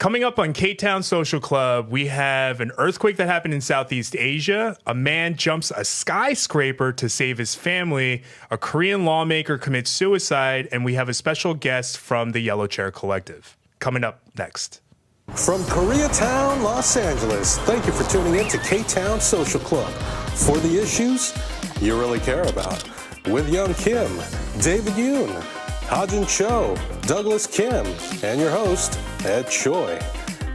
Coming up on Ktown Social Club, we have an earthquake that happened in Southeast Asia. A man jumps a skyscraper to save his family. A Korean lawmaker commits suicide. And we have a special guest from the Yellow Chair Collective. Coming up next. From Koreatown, Los Angeles, thank you for tuning in to Ktown Social Club for the issues you really care about. With Young Kim, David Yoon, Hajin Cho, Douglas Kim, and your host, Ed Choi.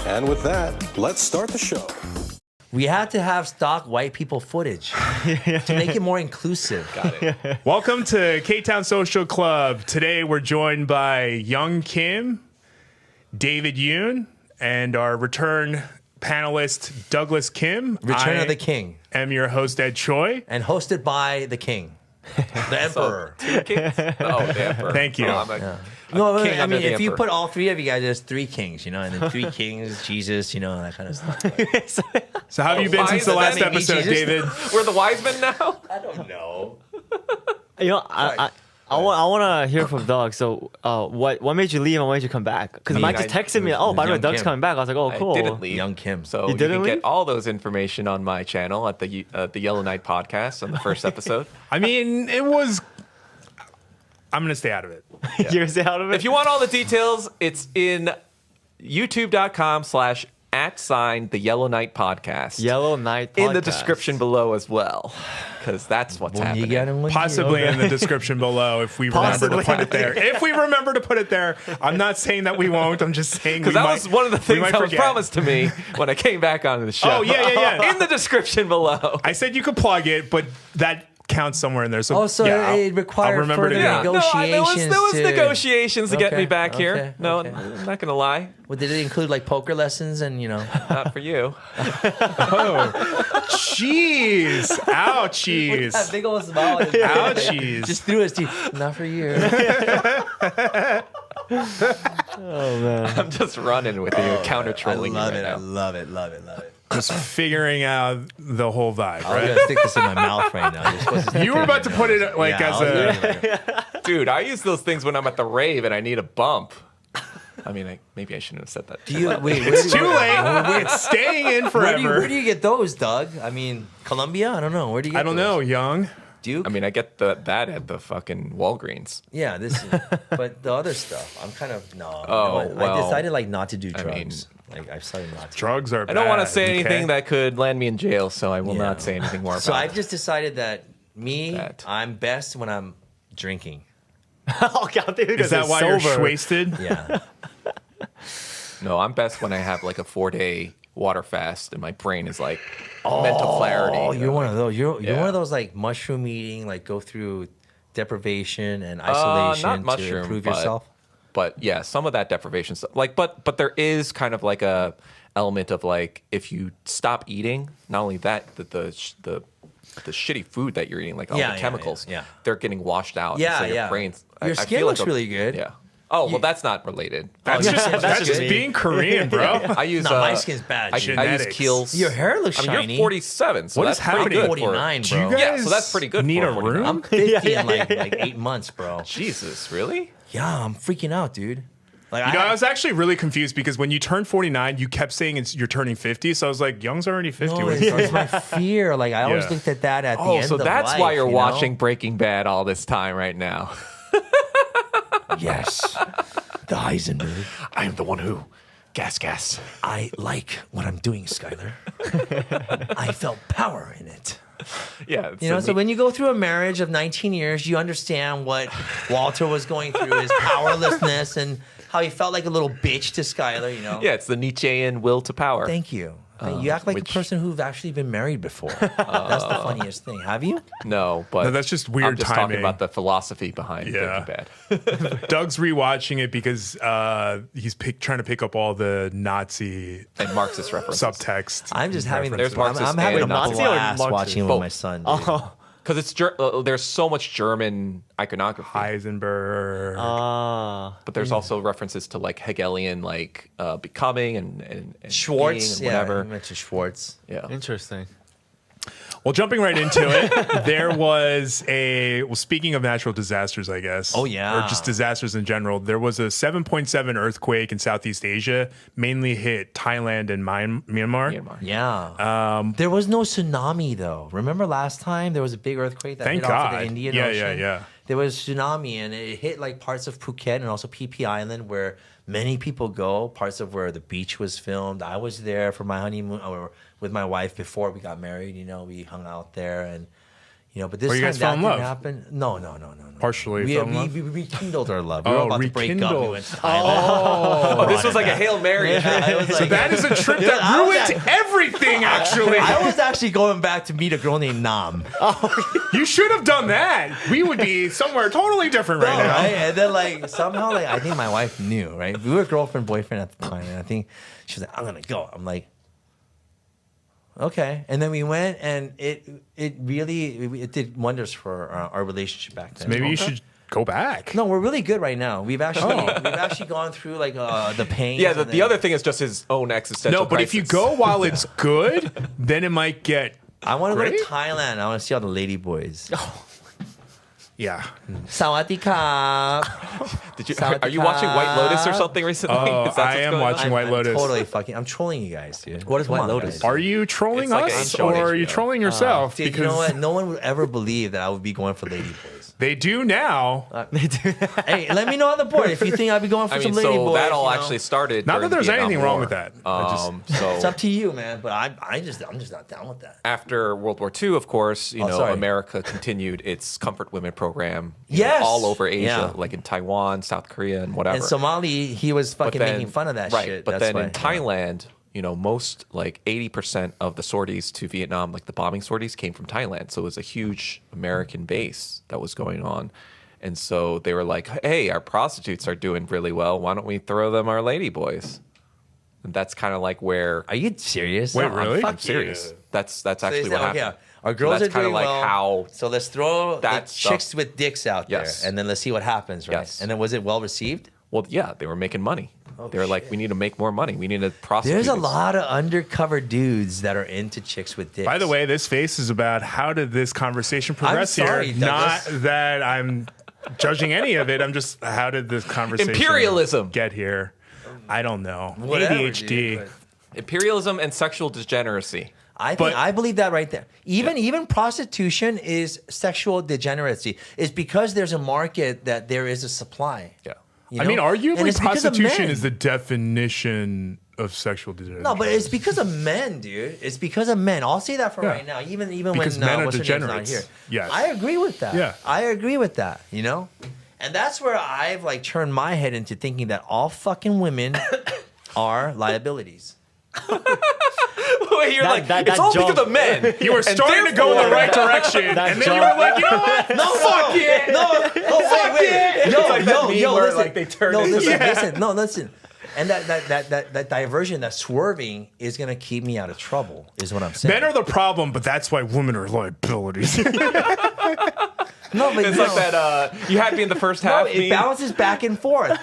And with that, let's start the show. We had to have stock white people footage to make it more inclusive. Got it. Welcome to Ktown Social Club. Today we're joined by Young Kim, David Yoon, and our return panelist, Douglas Kim. Return of the King. I am your host, Ed Choi. And hosted by the King, the Emperor. So, 2 kings? Oh, the Emperor. Thank you. Oh, I'm a No, king I under mean, the if you emperor. put all three of you guys, there's 3 kings, and then 3 kings, Jesus, that kind of stuff. So how have you been why since is the it last that maybe episode, Jesus? David? We're the wise men now? I don't know. I want to hear from Doug. So, what made you leave and when did you come back? Because Mike just texted me, by the way, Young Doug's Kim. coming back. I was like, oh, cool. I didn't leave. Young Kim. So You you didn't can leave? get all those information on my channel at the Yellow Knight podcast on the first episode. I mean, it was... I'm going to stay out of it. You're gonna stay out of it? If you want all the details, it's in youtube.com/@the Yellow Knight podcast. Yellow Knight In the podcast. description below as well, because that's what's happening. Possibly in the description below if we remember to put it there. If we remember to put it there. I'm not saying that we won't. I'm just saying Because that was one of the things that was promised to me when I came back onto the show. Oh, yeah. In the description below. I said you could plug it, but that counts somewhere in there. So Also, it required I'll remember to further do it. negotiations. There was to- negotiations to get Okay, me back here. okay, No, okay. I'm not going to lie. Well, did it include like poker lessons and Not for you. Jeez. Ouchies. that big old smile? Ouchies. Just threw his teeth. Not for you. I'm just running with you, counter trolling. I right now. love it. Just figuring out the whole vibe, I'm right? gonna stick this in my mouth right now. You're supposed to You were about to put it like Yeah, as I'll do a... it. Dude, I use those things when I'm at the rave and I need a bump. I mean, maybe I shouldn't have said that. Do you, wait, It's too late. It's staying in forever. Where do you get those, Doug? I mean, Colombia? I don't know. Where do you get I don't those? know, Young. Duke? I mean, I get that at the fucking Walgreens. Yeah, this is, but the other stuff, I'm kind of, no. Oh, I well, decided like not to do I mean- drugs. I started not to. Drugs are I don't want to bad, say anything okay? that could land me in jail, so I will Yeah. not say anything more about So it. I've just decided that That. I'm best when I'm drinking. Oh, God, dude, Is that why you're sober. wasted? Yeah. No, I'm best when I have like a 4-day water fast and my brain is like mental clarity. Oh, you're one of those. You're Yeah. one of those like mushroom eating, like go through deprivation and isolation not to mushroom, improve but- yourself. But yeah, some of that deprivation stuff. Like, but there is kind of like a element of like if you stop eating, not only that, the shitty food that you're eating, like all Yeah, the yeah, chemicals, yeah. they're getting washed out. Yeah, so your yeah. brain's. Your I skin feel looks like really good. Yeah. Oh well, that's not related. That's yeah. just, That's that's just just me. being Korean, bro. I use No, my skin's bad. I use Genetics. Kiehl's. Your hair looks I mean, shiny. you're 47, so What that's is pretty happening? good. 49, Do you bro. guys Yeah, so that's pretty good need for a 49. room? I'm 50 in like 8 months, bro. Jesus, really? Yeah, I'm freaking out, dude. Like You know, I was actually really confused because when you turned 49, you kept saying you're turning 50. So I was like, Young's already 50. no, What it's, are you it's my fear. Like I always Yeah. looked at that at the Oh, end so of that's life, why you're you know? watching Breaking Bad all this time right now. Yes, the Heisenberg. I am the one who gas. I like what I'm doing, Skylar. I felt power in it. Yeah, You know, so when you go through a marriage of 19 years, you understand what Walter was going through, his powerlessness, and how he felt like a little bitch to Skylar, you know? yeah, it's the Nietzschean will to power. Thank you. You act like which- a person who's actually been married before. That's the funniest thing. Have you? No, but No, that's just weird I'm just timing. talking about the philosophy behind Yeah. Breaking Bad. Doug's rewatching it because he's trying to pick up all the Nazi And Marxist references. subtext. I'm just having There's I'm Marxist having a and Nazi. blast Nazi or watching it with Both. my son. Dude. Oh, Because it's there's so much German iconography, Heisenberg. but there's also references to like Hegelian like becoming and Schwartz, being and whatever. Yeah, you mentioned Schwartz. Yeah. interesting. Well, jumping right into it, there was speaking of natural disasters, I guess. Oh, yeah. Or just disasters in general. There was a 7.7 earthquake in Southeast Asia, mainly hit Thailand and Myanmar. Yeah. There was no tsunami, though. Remember last time there was a big earthquake that Thank hit off of God. the Indian Ocean? Yeah. There was tsunami, and it hit like parts of Phuket and also Phi Phi Island, where many people go, parts of where the beach was filmed. I was there for my honeymoon with my wife before we got married. You know, we hung out there, and but this Where you time guys that fell in didn't love? happen. No. Partially We fell in love? rekindled our love. We were about to break up. We rekindled. went to Thailand. Oh, this was like a Hail Mary. Yeah, it was So like- that is a trip Dude, that I was ruined everything, actually. I was actually going back to meet a girl named Nam. You should have done that. We would be somewhere totally different right now. Right? And then like somehow I think my wife knew, right? We were girlfriend, boyfriend at the time, and I think she was like, I'm gonna go. I'm like, okay. And then we went, and it really did wonders for our relationship back then. Maybe you should go back. No, we're really good right now. We've actually gone through like the pain. Yeah, the other thing is just his own existential No, but if you crisis. go while it's good, then it might get. I want to go to Great. Thailand. I want to see all the lady boys. Yeah. Sawadee ka. Are you watching White Lotus or something recently? Oh, Is that I what's am going on? watching White Lotus. I'm trolling you guys, dude. What is Come White on, Lotus? guys. Are you trolling It's like us a show on or are you HBO. trolling yourself? Dude, you know what? No one would ever believe that I would be going for lady boys. They do now. Hey, let me know on the board if you think I'd be going for I mean, some lady so boys. that all you know? actually started. Not during that there's the Vietnam anything wrong War. with that. It's So up to you, man. But I'm just not down with that. after World War II, of course, sorry. America continued its comfort women program. you know, Yes. all over Asia, Yeah. like in Taiwan, South Korea, and whatever. And Somali, he was But fucking then- making fun of that right, shit. But That's then why, in Thailand, most like 80% of the sorties to Vietnam, like the bombing sorties, came from Thailand. So it was a huge American base that was going on. And so they were like, hey, our prostitutes are doing really well. Why don't we throw them our lady boys? And that's kind of like where Are you serious? Wait, No, really? fuck I'm serious. you. That's So actually they what said, happened. okay, our girls so are that's kind doing of like well, how so let's throw the that chicks stuff- with dicks out there, Yes. and then let's see what happens, right? Yes. And then was it well received? well, yeah, they were making money. They were like, we need to make more money. We need to prostitute. There's a these." lot of undercover dudes that are into chicks with dicks. By the way, this face is about how did this conversation progress sorry, here? Not Douglas. that I'm judging any of it. I'm just how did this conversation Imperialism. get here? I don't know. Whatever, ADHD. dude, but- Imperialism and sexual degeneracy. I believe that right there. Even prostitution is sexual degeneracy. It's because there's a market that there is a supply. Yeah. You I know? mean, And arguably, it's because of prostitution men. is the definition of sexual degeneration. No, but it's because of men, dude. It's because of men. I'll say that for Yeah. right now. Even Because when men are what's her name's not degenerates. here. Yes. I agree with that. Yeah. I agree with that. And that's where I've like turned my head into thinking that all fucking women are liabilities. Wait, you're That- like, that- it's that all joke- because of men. You were starting to go in the right direction, and then you were like, you know what? Fuck it! No, where, listen. like, they turn no, into listen. And that diversion, that swerving is gonna keep me out of trouble, is what I'm saying. Men are the problem, but that's why women are liabilities. no, but It's like that. You had me in the first half. No, it bounces back and forth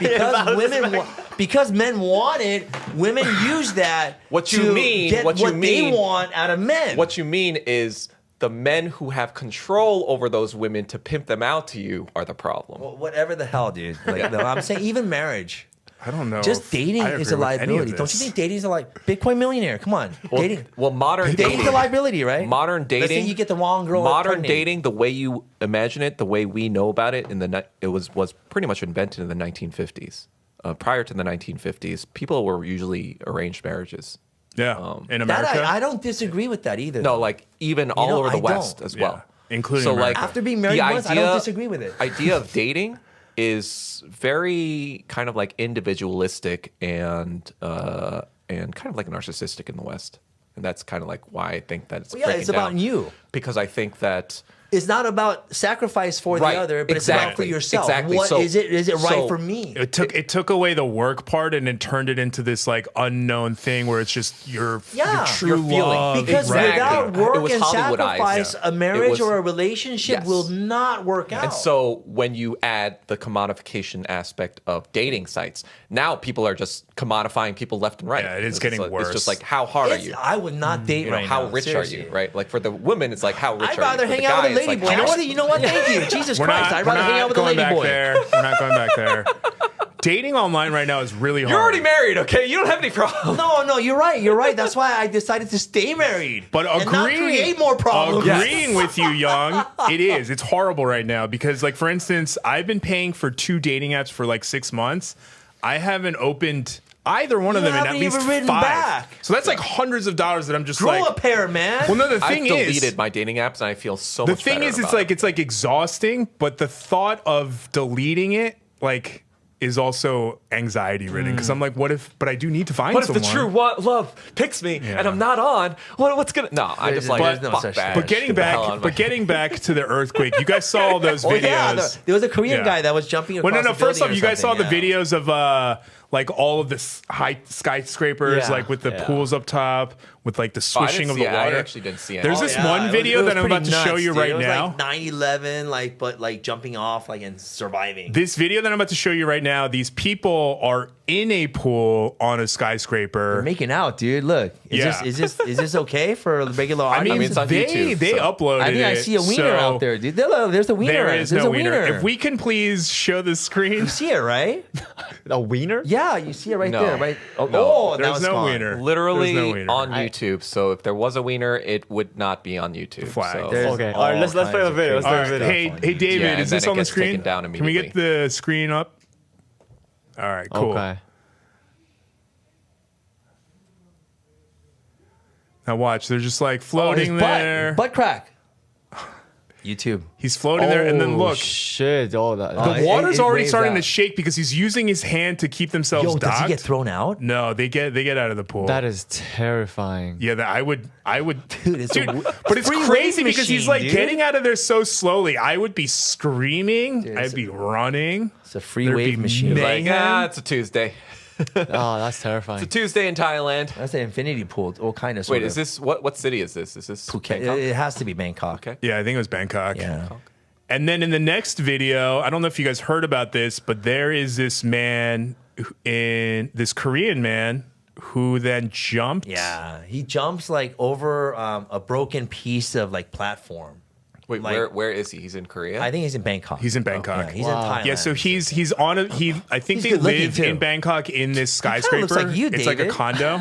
because men want it. Women use that. What you to mean- get what you they mean- want out of men. What you mean is the men who have control over those women to pimp them out to you are the problem. Whatever the hell, dude. Like, no, I'm saying even marriage. I don't know. Just if dating I is agree a with any of liability. Don't you this. think dating is a Bitcoin millionaire? Come on, dating. Well, modern Dating's a liability, right? Modern dating. Let's say you get the wrong girl. Modern pregnant. dating, the way you imagine it, the way we know about it, it was pretty much invented in the 1950s. Prior to the 1950s, people were usually arranged marriages. Yeah, in That America. I don't disagree with that either. No, like even all over the I West don't. as well, Yeah, including so America. like After being married the once, I don't disagree with it. Idea of dating is very kind of like individualistic and kind of like narcissistic in the West, and that's kind of like why I think that it's Yeah, breaking it's about down. you. because I think that It's not about sacrifice for the other, but it's about for yourself. Exactly. What is it? Is it right for me? It took away the work part and it turned it into this like unknown thing where it's just your true love. Because without work and sacrifice, a marriage or a relationship will not work out. And so when you add the commodification aspect of dating sites, now people are just commodifying people left and right. Yeah, it is getting worse. It's just like, how hard are you? I would not date right now. How rich Seriously. are you? Right? Like for the women, it's like, how rich are you? I'd rather For the hang out with a guy, lady it's boy. like, You know what? Thank you. Jesus Christ. I'd rather hang out with a lady boy. We're not going back there. Dating online right now is really hard. You're already married, okay? You don't have any problems. No, you're right. You're right. That's why I decided to stay married. But and not create more problems. Agreeing with you, Young, it is. It's horrible right now because, like, for instance, I've been paying for 2 dating apps for like 6 months. I haven't opened either one of them in at least 5. Back. So that's like hundreds of dollars that I'm just Grow like a pair, man. Well, no, the thing I've is, deleted my dating apps and I feel so the much thing better is, about it's like exhausting, but the thought of deleting it, like, is also anxiety ridden because I'm like, what if? But I do need to find What if someone. the true love picks me and I'm not on? What's gonna? No, I just like there's no fuck such that. thing. But getting back to the earthquake, you guys saw all those videos. Yeah, there was a Korean Yeah. guy that was jumping across Well, no. the First building off, or you guys saw the something, videos of like all of the high skyscrapers, Yeah. like with the pools up top, with like the Oh, I didn't swishing of see the it. I water. actually didn't see it. There's Oh, this Yeah, one it was- video it was that I'm about pretty to show nuts, you dude. right it was now. like 9/11, but jumping off, and surviving. This video that I'm about to show you right now, these people are in a pool on a skyscraper. They're making out, dude. Look, is this okay for the regular I audience? mean, it's on they YouTube, so. uploaded it. I think I see a wiener out there, dude. There's the wiener. There is There's no a wiener. wiener. If we can please show the screen. You see it, right? A wiener? Yeah, you see it right No. there, right? No. now There's it's no gone. wiener. Literally There's no wiener. on YouTube. So if there was a wiener, it would not be on YouTube. Flag. So. There's Okay. all All right, let's play kinds a of video. Let's crazy play a All right. video. Hey, David, Yeah, and is then this it on the gets taken screen? down Can we get immediately. the screen up? All right, cool. Okay. Now watch. They're just like floating there. Butt crack. YouTube. He's floating there, and then Oh, look. shit. Oh, that. The water's already waves starting to out. shake because he's using his hand to keep themselves Yo, does docked. he get thrown out? No, they get out of the pool. That is terrifying. Yeah, I would. Dude, it's But it's free crazy wave because he's machine, like dude. getting out of there so slowly. I would be screaming. Dude, I'd be running. It's a free There'd wave be machine. mayhem. It's a Tuesday. Oh, that's terrifying. It's a Tuesday in Thailand. That's an infinity pool. All kind of. Wait, is this what city is this? Is this Phuket? Bangkok? It has to be Bangkok. Okay. Yeah, I think it was Bangkok. Yeah. And then in the next video, I don't know if you guys heard about this, but there is this man this Korean man who then jumped. Yeah, he jumps like over a broken piece of like platform. Wait, Like- where is he? He's in Korea. I think he's in Bangkok. He's in Bangkok. Yeah, he's in Thailand. Yeah, so he's on a I think He's they good looking, live too. in Bangkok in this kinda skyscraper. looks like you, It's like a David. condo.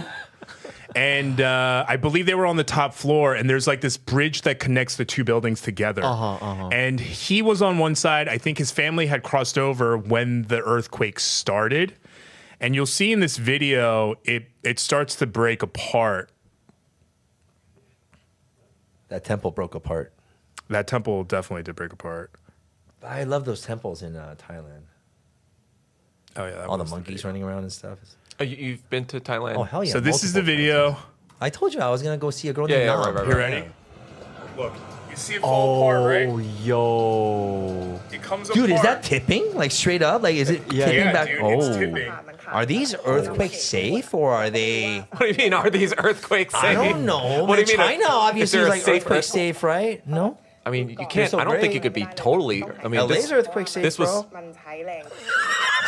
And I believe they were on the top floor, and there's like this bridge that connects the 2 buildings together. And he was on one side. I think his family had crossed over when the earthquake started. And you'll see in this video, it starts to break apart. That temple broke apart. That temple definitely did break apart. I love those temples in Thailand. Oh yeah, that All the was monkeys video. running around and stuff. Oh, you've been to Thailand? Oh hell yeah! So this is the multiple video. times. I told you I was gonna go see a girl Yeah, named yeah, Nam. right. You ready? Look, you see it fall apart, Oh, right? yo. It comes Dude, is apart. that tipping? Like straight up? Like is it Yeah, tipping Yeah, back? dude, oh, it's tipping. are these earthquake safe or are they? What do you mean? Are these earthquakes safe? I don't know. What do you mean? China obviously there is a like safe earthquake earth- safe, right? No. I mean, you can't. so I don't think great. you could be totally. I mean, LA's earthquake safe, this was. bro.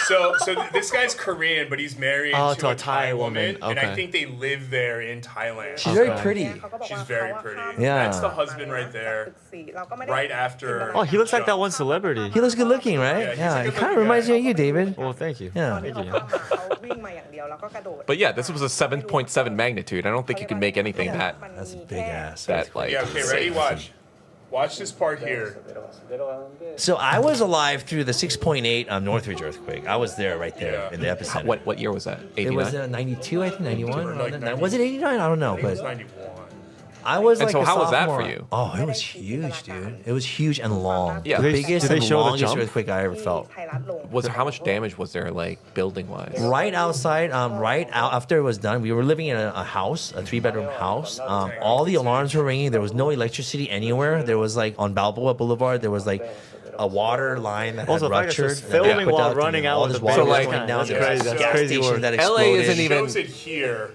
So this guy's Korean, but he's married Oh, to a Thai woman, woman. and I Okay. think they live there in Thailand. She's very pretty. She's very pretty. Yeah. That's the husband right there. Right after. Oh, he looks like that one celebrity. He looks good looking, Yeah, right? he's a Yeah, he good-looking kind of reminds guy. me of you, David. Well, thank you. Yeah. Thank you. But yeah, this was a 7.7 magnitude. I don't think you can make anything that That's a big ass. like. Yeah. Okay. Ready? safe. Watch. Watch this part here. So I was alive through the 6.8 Northridge earthquake. I was there, right there Yeah. in the epicenter. What year was that? It was 89. 92, I think 91. Like 90. Was it 89? I don't know, I think it was but 91. I was And like so a how was that for sophomore. you? Oh, it was huge, dude. It was huge and long. Yeah. The Do they- biggest do they and show the longest jump? earthquake I ever felt. Was there how much damage was there like building wise? Right outside, right out after it was done, we were living in a house, a 3-bedroom house. All the alarms were ringing. There was no electricity anywhere. There was like on Balboa Boulevard, there was like a water line that Also, had the fact that ruptured. she's filming put while out running the- out all with this the water big was light. going down. That's There was crazy. a That's gas crazy station work. that LA exploded. isn't even. Shows it here.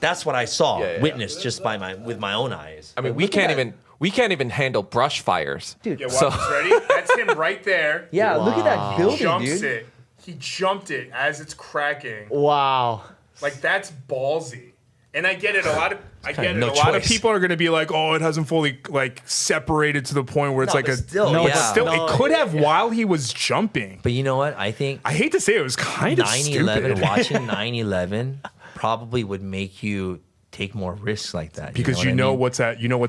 That's what I saw, Yeah. witnessed just with my own eyes. I mean, we can't even handle brush fires. Dude, Yeah, watch So- this. Ready? That's him right there. yeah, look at that building, Jumps dude. it. He jumped it as it's cracking. Wow. Like that's ballsy. And I get it. I get it. no A lot of choice. people are going to be like, "Oh, it hasn't fully like separated to the point where it's No, like but a still, no, yeah. but still, No, it could have while he was jumping." But you know what? I think I hate to say it was kind of 9/11, stupid watching 9/11 probably would make you take more risks like that. because what I mean? what's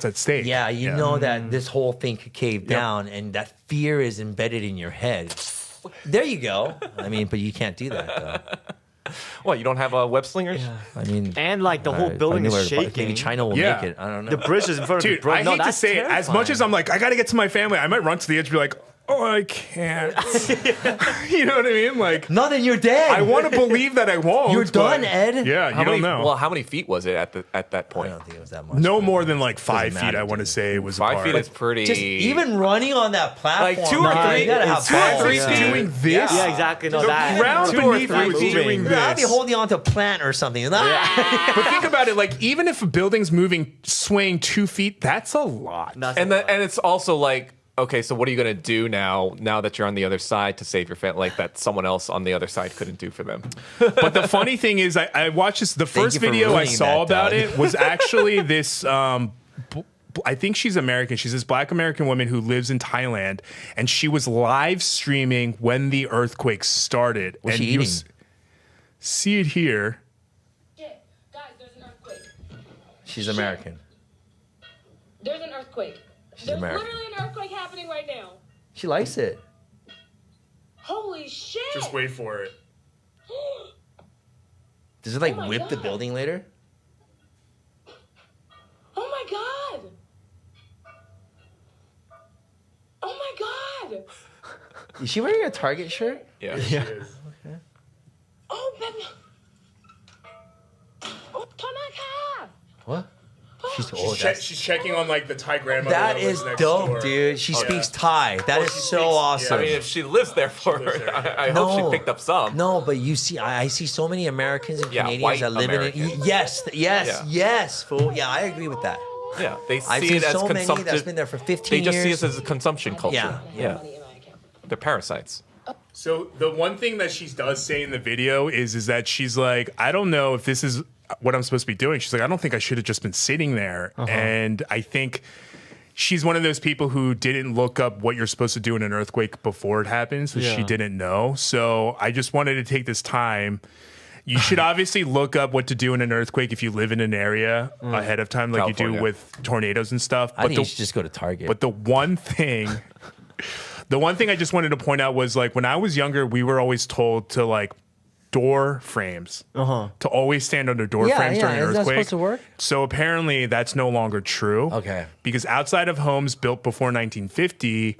at stake. Yeah, you know that this whole thing could cave down, and that fear is embedded in your head. There you go. I mean, but you can't do that though. What, you don't have web slingers? I mean, And like the whole if I building knew is where- Maybe shaking. China will Yeah. make it. I don't know. The bridge is in front of Dude, the bridge. I No, hate to that's say it. As much as terrifying. I'm like, I got to get to my family, I might run to the edge and be like, "Oh, I can't." You know what I mean? Like, No, then you're dead. I want to believe that I won't. You're but- done, Ed. Yeah, How you many, don't know. Well, how many feet was it at that I point? don't think it was that much. No but more than like 5 doesn't feet. matter, I want to dude. say it was 5 apart. feet is pretty. Just even running on that platform, Like 2 or man, 3 you gotta have it's balls. 3 Yeah. feet doing this. Yeah, exactly. No, The that ground 2 or beneath 3 you is moving. doing You gotta be this. holding onto a plant or something. Ah! But think about it, like even if a building's moving, swaying 2 feet, that's a lot. That's and a lot. and it's also like, okay, so what are you gonna do now that you're on the other side to save your family, like that someone else on the other side couldn't do for them? But the funny thing is, I watched this. The first you for video I ruining saw that, about Doug. it was actually this. I think she's American. She's this Black American woman who lives in Thailand, and she was live streaming when the earthquake started. What's and she you eating? see it here. Shit. Guys, there's an earthquake. She's American. There's an earthquake. There's American. literally an earthquake happening right now. She likes it. Holy shit. Just wait for it. Does it like Oh my whip the God. building later? Oh my god. Oh my god. Is she wearing a Target shirt? Yeah. Oh, baby. Oh, Tanaka. What? She's She's checking on like the Thai grandmother. that lives is next dope, door. dude. She Oh, speaks yeah. Thai. That is she so speaks- awesome. I mean, if she lives there for, lives there. I hope she picked up some. No, but you see, I see so many Americans and Yeah, Canadians white that live in Americans. it. Yes, Yeah. yes, fool. Yeah, I agree with that. Yeah, they I've see seen it as so many consumption. that's been there for 15 They just years. see it as a consumption culture. Yeah. yeah. Money in my account. They're parasites. So the one thing that she does say in the video is that she's like, I don't know if this is what I'm supposed to be doing. She's like, I don't think I should have just been sitting there. And I think she's one of those people who didn't look up what you're supposed to do in an earthquake before it happened. So she Yeah. didn't know. So I just wanted to take this time. You should obviously look up what to do in an earthquake if you live in an area ahead of time, like you California. do with tornadoes and stuff. I think you should just go to Target. But the one thing I just wanted to point out was like when I was younger, we were always told to like door frames to always stand under door Yeah, frames yeah, during an isn't that earthquake. supposed to work? So apparently that's no longer true. Okay. Because outside of homes built before 1950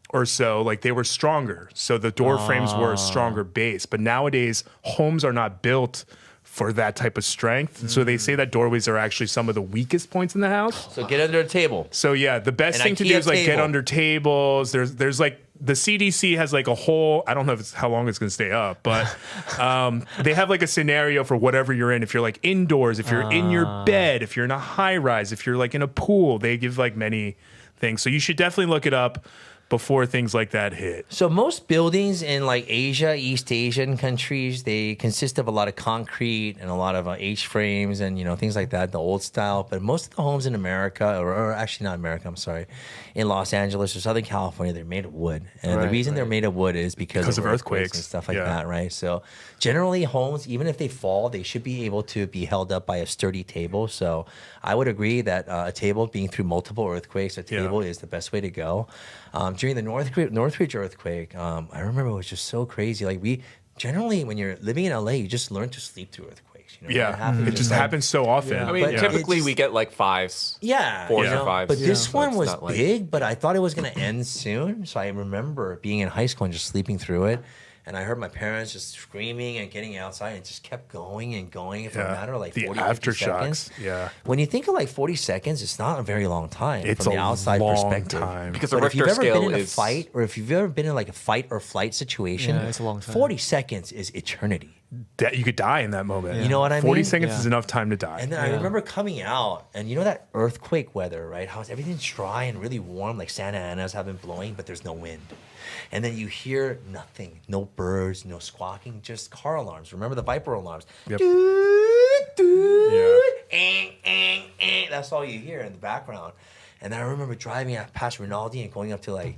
or so, like they were stronger. So the door frames were a stronger base. But nowadays, homes are not built for that type of strength. So they say that doorways are actually some of the weakest points in the house. so get under a table. So yeah, the best An thing to do IKEA is like get table. under tables. There's like the CDC has like a whole, I don't know if it's how long it's going to stay up, but they have like a scenario for whatever you're in. If you're like indoors, if you're in your bed, if you're in a high rise, if you're like in a pool, they give like many things. So you should definitely look it up before things like that hit. So most buildings in like Asia, East Asian countries, they consist of a lot of concrete and a lot of H frames and things like that, the old style. But most of the homes in America, or actually not America, I'm sorry, in Los Angeles or Southern California, they're made of wood. And the reason they're made of wood is because of earthquakes and stuff like Yeah. that, right? So generally, homes, even if they fall, they should be able to be held up by a sturdy table. So I would agree that a table being through multiple earthquakes, a table is the best way to go. During the Northridge earthquake, I remember it was just so crazy. Like we generally, when you're living in LA, you just learn to sleep through earthquakes. earthquakes. You know, Yeah, it just like- happens so often. Yeah. I mean, But typically it's- we get like fives. Yeah, Fours you or know, fives. but this So one it's was not like- big. But I thought it was going to end soon, so I remember being in high school and just sleeping through it. And I heard my parents just screaming and getting outside, and it just kept going and going for a matter of like the 40, 50 seconds. aftershocks. Yeah, When you think of like 40 seconds, it's not a very long time it's from a the outside long perspective. time. Because the But if you've Richter ever scale been in a is fight, or if you've ever been in like a fight or flight situation, Yeah, it's a long time. 40 seconds is eternity. That you could die in that moment. You know what I 40 mean? seconds Yeah. is enough time to die. And then I remember coming out, and you know that earthquake weather, right? How everything's dry and really warm, like Santa Ana's have been blowing, but there's no wind. And then you hear nothing, no birds, no squawking, just car alarms. Remember the Viper alarms? Yep. Doot, doot, Yeah. That's all you hear in the background. And then I remember driving past Rinaldi and going up to like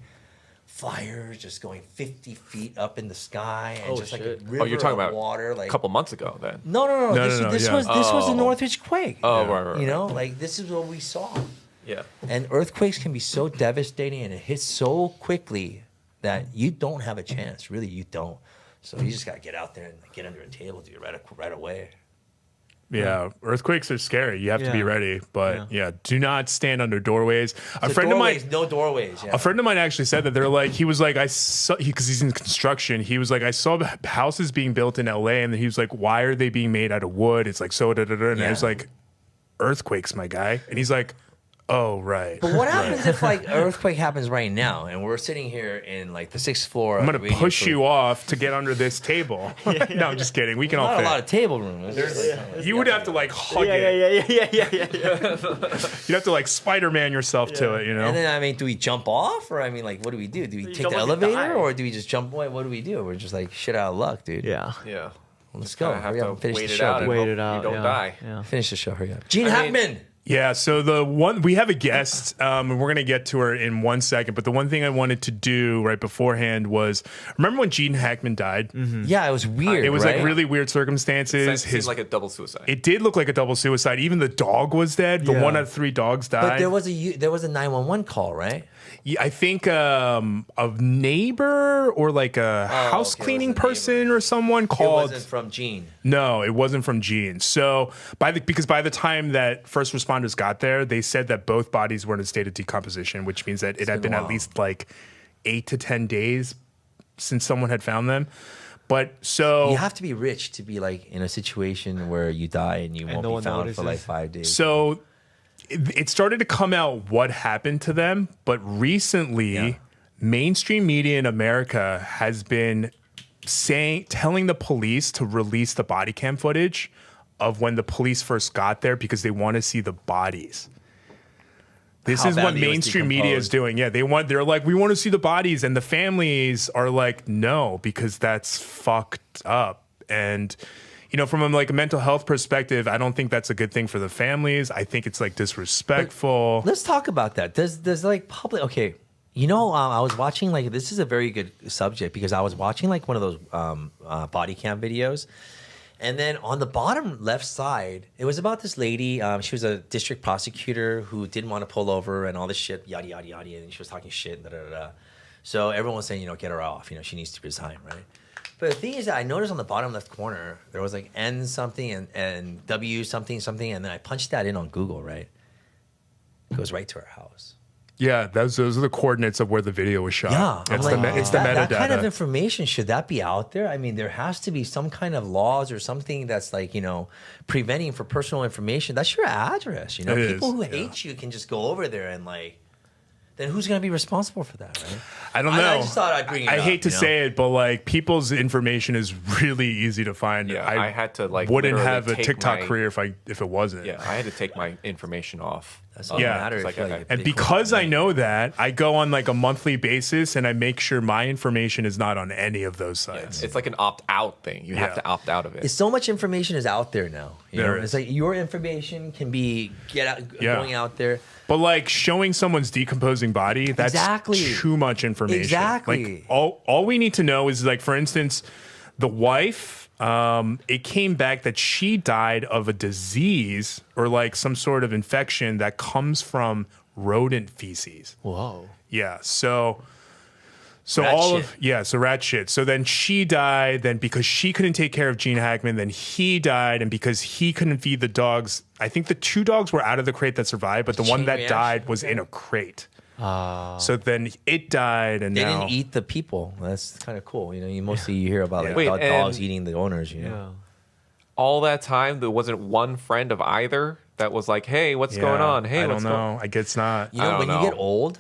fires, just going 50 feet up in the sky, and Oh, just like a shit. river you're talking of about water. a Like couple months ago then. no. No, This yeah. was the Oh. Northridge quake. Oh, right. You know, like this is what we saw. Yeah. And earthquakes can be so devastating, and it hits so quickly that you don't have a chance. Really, you don't. So you just gotta get out there and get under a table, dude, right away. Yeah, earthquakes are scary. You have to be Yeah. ready. But yeah, do not stand under doorways. A friend of mine. No doorways. Yeah. A friend of mine actually said that they're like, he was like, I saw, because he's in construction. He was like, I saw houses being built in LA, and then he was like, why are they being made out of wood? It's like so, and I was Yeah. like, earthquakes, my guy. And he's like, oh, right. But what happens if like an earthquake happens right now, and we're sitting here in like the 6th floor? I'm gonna push you off to get under this table. No, I'm just kidding. We can all Not a fit. lot of table room. It's just like- You would have to like hug Yeah, it. yeah. You'd have to like Spider-Man yourself to it, you know? And then I mean, do we jump off, or I mean, like, what do we do? Do we take jump the off and die. elevator, or do we just jump away? What do we do? We're just like shit out of luck, dude. Yeah. Yeah. Let's go. Have Hurry up to and finish wait the it show. out and dude. Wait hope it out. you don't yeah. die. Yeah. Finish the show. Hurry up. Gene I mean- Hackman. Yeah, so the one we have a guest, and we're gonna get to her in 1 second. But the one thing I wanted to do right beforehand was remember when Gene Hackman died? Yeah, it was weird. It was right? like really weird circumstances. Seems like a double suicide. It did look like a double suicide. Even the dog was dead. The Yeah. 1 out of 3 dogs died. But there was a 911 call, right? Yeah, I think a neighbor or like a house okay, it cleaning was a neighbor. person or someone It called. wasn't from Gene. No, it wasn't from Gene. So because by the time that first responders got there, they said that both bodies were in a state of decomposition, which means that it had been been a at while. least like 8 to 10 days since someone had found them. But so You have to be rich to be like in a situation where you die and you won't no be one found for like notices. 5 days. So it started to come out what happened to them, but recently, Yeah. mainstream media in America has been telling the police to release the body cam footage of when the police first got there because they want to see the bodies. This How is what badly it was mainstream media is decomposed. doing. Yeah, they're like, we want to see the bodies, and the families are like, no, because that's fucked up. And you know, from like a mental health perspective, I don't think that's a good thing for the families. I think it's like disrespectful. Let's talk about that. Does like public? Okay, you know, I was watching like this is a very good subject because I was watching like one of those body cam videos, and then on the bottom left side, it was about this lady. She was a district prosecutor who didn't want to pull over and all this shit, yada yada yada, and she was talking shit. Da, da, da, da. So everyone was saying, you know, get her off. You know, she needs to resign, right? But the thing is that I noticed on the bottom left corner there was like N something and W something something, and then I punched that in on Google, right? It goes right to her house. Yeah, those are the coordinates of where the video was shot. Yeah, it's I'm the like, it's the that metadata. kind of information, should that be out there? I mean, there has to be some kind of laws or something that's like, you know, preventing for personal information. That's your address, you know. It People is, who yeah. hate you can just go over there and like, then who's going to be responsible for that, right? I don't know. I just thought I'd bring it I up, hate to you know? say it, but like people's information is really easy to find. Yeah, I had to, like, wouldn't literally have a take TikTok my- career if it wasn't. Yeah, I had to take my information off. That's all Yeah. that matters. It's like, okay. And because I know that, I go on like a monthly basis and I make sure my information is not on any of those sites. It's like an opt-out thing. You have Yeah. to opt out of it. It's so much information is out there now. You There know? is. It's like your information can be Yeah. going out there. But like showing someone's decomposing body, that's Exactly. too much information. Exactly. Like all we need to know is like, for instance, the wife, it came back that she died of a disease or like some sort of infection that comes from rodent feces. Whoa. Yeah. So So Rat all shit. of so rat shit. So then she died. Then because she couldn't take care of Gene Hackman, then he died, and because he couldn't feed the dogs, I think the 2 dogs were out of the crate that survived, but the one Chain that reaction. died was in a crate. So then it died, and They now didn't eat the people. That's kind of cool. You know, you mostly you hear about like Wait, dogs and- eating the owners. You know, All that time, there wasn't one friend of either that was like, "Hey, what's going on? Hey, I don't what's going?" know. I guess not. you know, don't when know. you get old,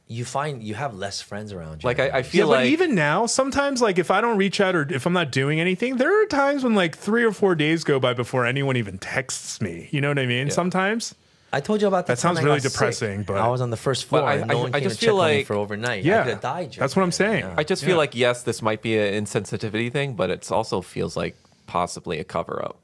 you find you have less friends around you. Like I Yeah, feel but like even now, sometimes like if I don't reach out or if I'm not doing anything, there are times when like 3 or 4 days go by before anyone even texts me. You know what I mean? Sometimes. I told you about the That sounds time I really got sick. depressing, but- I was on the first floor But and no one I came just to check feel on me like- for overnight. Yeah, I could have died. that's what I'm saying. Yeah. I just feel like yes, this might be an insensitivity thing, but it also feels like possibly a cover up.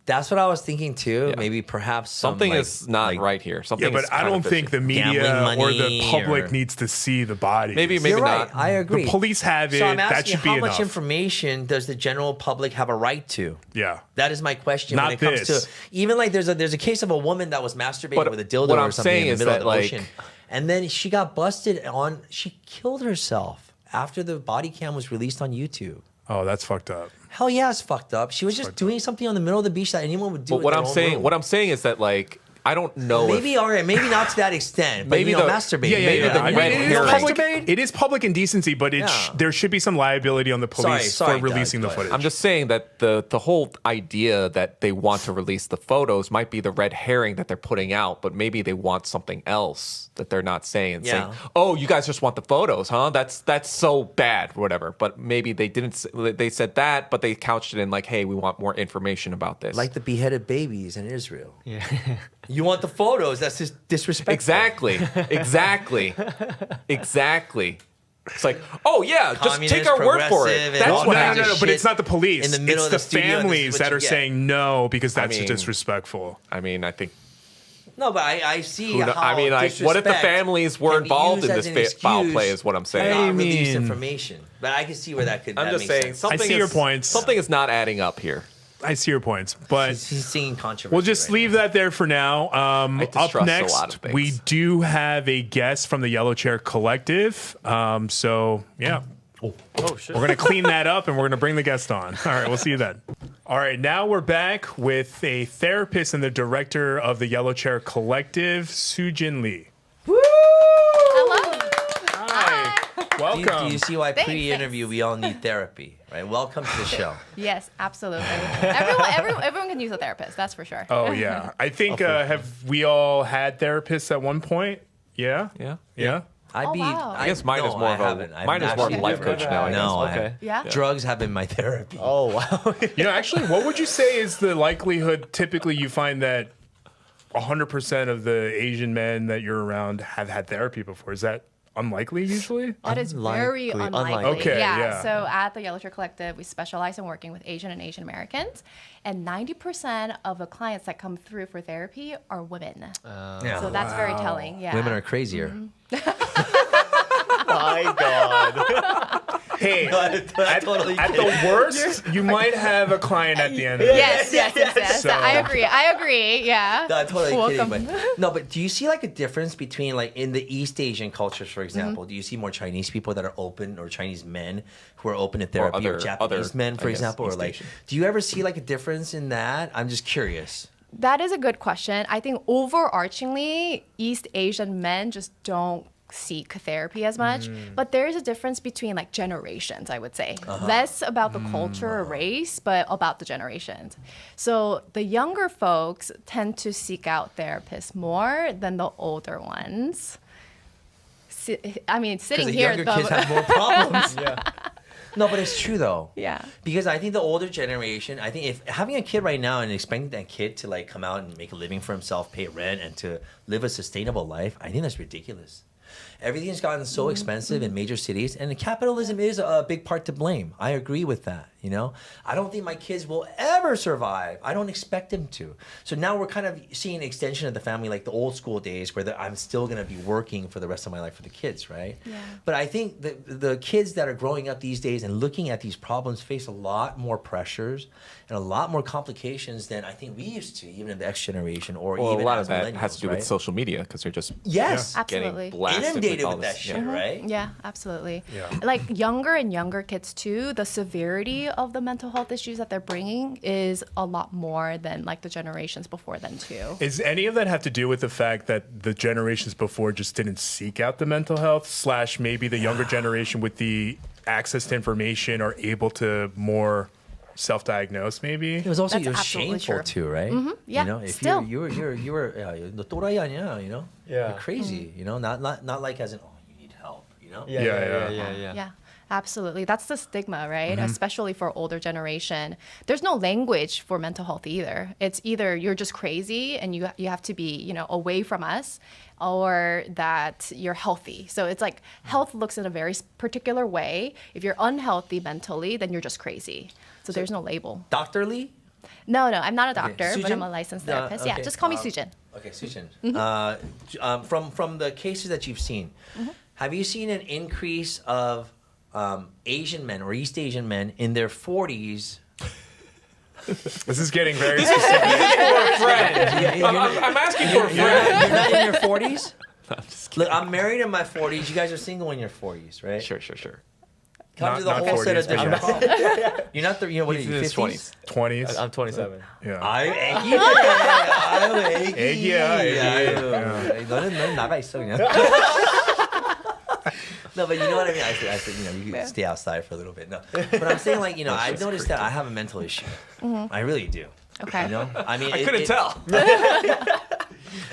That's what I was thinking too. Yeah. Maybe perhaps Something like- is not like- right here. Something Yeah, is but I kind don't of think the fishy. media Gambling or the money public or- needs to see the bodies. Maybe You're right. not. I agree. The police have it. So I'm That asking should be how enough. much information does the general public have a right to? Yeah. That is my question Not when it comes this. to even like there's a case of a woman that was masturbating But with a dildo what or I'm something saying in the is middle of that, the like- ocean. And then she got busted on she killed herself after the body cam was released on YouTube. Oh, that's fucked up. Hell yeah, it's fucked up. She was just doing something on the middle of the beach that anyone would do. But in what their I'm own saying, room. what I'm saying is that like I don't know. Maybe if, all right, maybe not to that extent, but Maybe you know, the- masturbating. maybe the I mean, red it, is herring. public, Masturbate? it is public indecency, but there should be some liability on the police Sorry, for releasing Doug, the go footage. ahead. I'm just saying that the whole idea that they want to release the photos might be the red herring that they're putting out, but maybe they want something else that they're not saying. And saying, Yeah. "Oh, you guys just want the photos, huh? That's so bad, or whatever." But maybe they didn't. They said that, but they couched it in like, "Hey, we want more information about this." like the beheaded babies in Israel. Yeah. You want the photos? That's just disrespectful. exactly. It's like, oh yeah, just Communist, take our word for it. progressive, and That's all what kinds happened. of but shit it's not the police. in the middle it's of the the studio, and this is families what that you are get. saying no because that's mean- disrespectful. I mean, I think. No, but I see Who kno- how I mean, like, what if the disrespect families were can be involved used in as this an foul excuse play? Is what I'm to saying. not I release mean- information. But I can see where that could. I'm that just makes saying sense. something. I see your is- points. Something is not adding up here. I see your points, but He's singing controversy. we'll just right leave that there for now. Up distrust a next, lot of things. we do have a guest from the Yellow Chair Collective. So yeah. Oh shit. We're going to clean that up and we're going to bring the guest on. All right, we'll see you then. All right, now we're back with a therapist and the director of the Yellow Chair Collective, Sujin Lee. Hello. Hi. Welcome. Do you see why Thanks, pre-interview we all need therapy, right? Welcome to the show. Yes, absolutely. Everyone can use a therapist. That's for sure. Oh, yeah. I think, have we all had therapists at one point? Yeah? Yeah. Yeah? I wow. I guess mine is more of a mine is more of a life coach now. I guess. No, I Okay. haven't. Yeah? Drugs have been my therapy. Oh wow. You know, actually, what would you say is the likelihood typically you find that 100% of the Asian men that you're around have had therapy before? Is that unlikely usually? That is very Unlikely. unlikely. Okay, yeah. yeah. So at the Yellow Chair Collective, we specialize in working with Asian and Asian Americans, and 90% of the clients that come through for therapy are women. Yeah. So that's very telling. Yeah. Women are crazier. My God. Hey, Totally at the worst, you might have a client at the end of Yes, yes. So- I agree. Yeah. No, I'm totally Welcome. kidding. But, no, but do you see like a difference between like in the East Asian cultures, for example? Do you see more Chinese people that are open, or Chinese men who are open to therapy, or other- Japanese men, I for guess, example, or East like? Asian. Do you ever see like a difference in that? I'm just curious. That is a good question. I think overarchingly, East Asian men just don't seek therapy as much. But there is a difference between like generations, I would say. Less about the culture or race, but about the generations. So the younger folks tend to seek out therapists more than the older ones. I mean, Because sitting the here, younger kids have more problems. No, but it's true though. Yeah. Because I think the older generation, I think if having a kid right now and expecting that kid to like come out and make a living for himself, pay rent, and to live a sustainable life, I think that's ridiculous. Everything's gotten so expensive in major cities, and capitalism is a big part to blame. I agree with that. You know, I don't think my kids will ever survive. I don't expect them to. So now we're kind of seeing an extension of the family, like the old school days, where I'm still going to be working for the rest of my life for the kids, right? Yeah. But I think the kids that are growing up these days and looking at these problems face a lot more pressures and a lot more complications than I think we used to, even in the X generation or even a lot as of that millennials, has to do right? with social media because they're just Yes. Absolutely. getting blasted Inundated all with this. that shit, right? Yeah, absolutely. Yeah. Like younger and younger kids too, the severity of the mental health issues that they're bringing is a lot more than like the generations before then too. Is any of that have to do with the fact that the generations before just didn't seek out the mental health, / maybe the younger generation with the access to information are able to more self-diagnose maybe? It was also That's it was absolutely shameful true. too, right? Yeah, You know, if still. you were the 또라이 아니야, you know? Yeah. You're crazy, you know? Not like as in, oh, you need help, you know? Yeah. Yeah, absolutely. That's the stigma, right? Especially for older generation. There's no language for mental health either. It's either you're just crazy and you have to be, you know, away from us, or that you're healthy. So it's like health looks in a very particular way. If you're unhealthy mentally, then you're just crazy. So there's no label. Dr. Lee? No, I'm not a doctor, but Sujin? I'm a licensed therapist. Yeah, okay. just call me Sujin. Okay, Sujin. From the cases that you've seen, have you seen an increase of Asian men or East Asian men in their 40s? This is getting very specific. I'm asking for a You're friend. not in your 40s? Look, I'm married in my 40s. You guys are single in your 40s, right? Sure. Come Not- to the not whole set of 40s, but different yeah. problems. You're not the, you know, what are He's you, in his 50s? 20s. I'm 27. Yeah. 아유, 애기네. 아유, 애기. 애기야, 애기. 아유, 너는 나가 있어, 그냥. No, but you know what I mean? I said, you know, you can stay outside for a little bit. No, but I'm saying, like, you know, I've noticed that I have a mental issue. I really do. Okay. You know, I mean, I couldn't tell.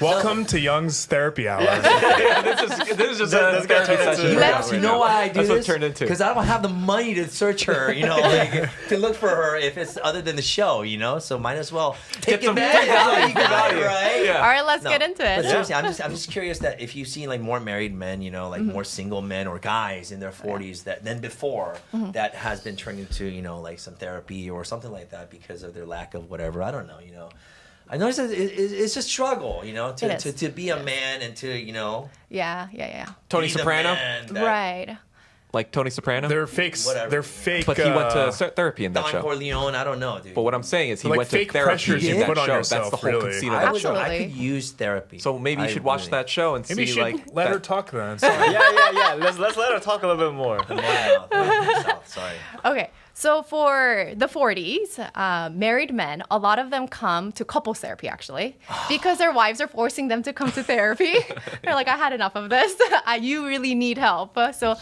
Welcome to Young's therapy hour. This is just a therapy session. You know why I do That's what it this? turned into. Because I don't have the money to search her, you know, like, to look for her if it's other than the show, you know. So might as well take some advantage of what you got, value. right? Yeah. All right, let's No, get into But it. seriously, I'm just curious that if you've seen like more married men, you know, like more single men or guys in their 40s than before that has been turned into, you know, like some therapy or something like that because of their lack of whatever. I don't know, you know. I noticed that it's a struggle, you know, It is. to be a man and to, you know, Yeah. Tony be the Soprano, man that Right. like Tony Soprano. They're fake. Whatever. They're fake. But he went to therapy in that Don show. Corleone, I don't know, dude. But what I'm saying is he Like went to fake therapy pressures you in that put on show. yourself, That's the whole really. conceit of I that would, show. I could use therapy. So maybe you I should watch really- that show and Maybe you see should like let that- her talk then. Sorry. Yeah. Let's let her talk a little bit more. Wow. Sorry. Okay. So for the 40s, married men, a lot of them come to couples therapy actually, because their wives are forcing them to come to therapy. They're like, I had enough of this. You really need help. So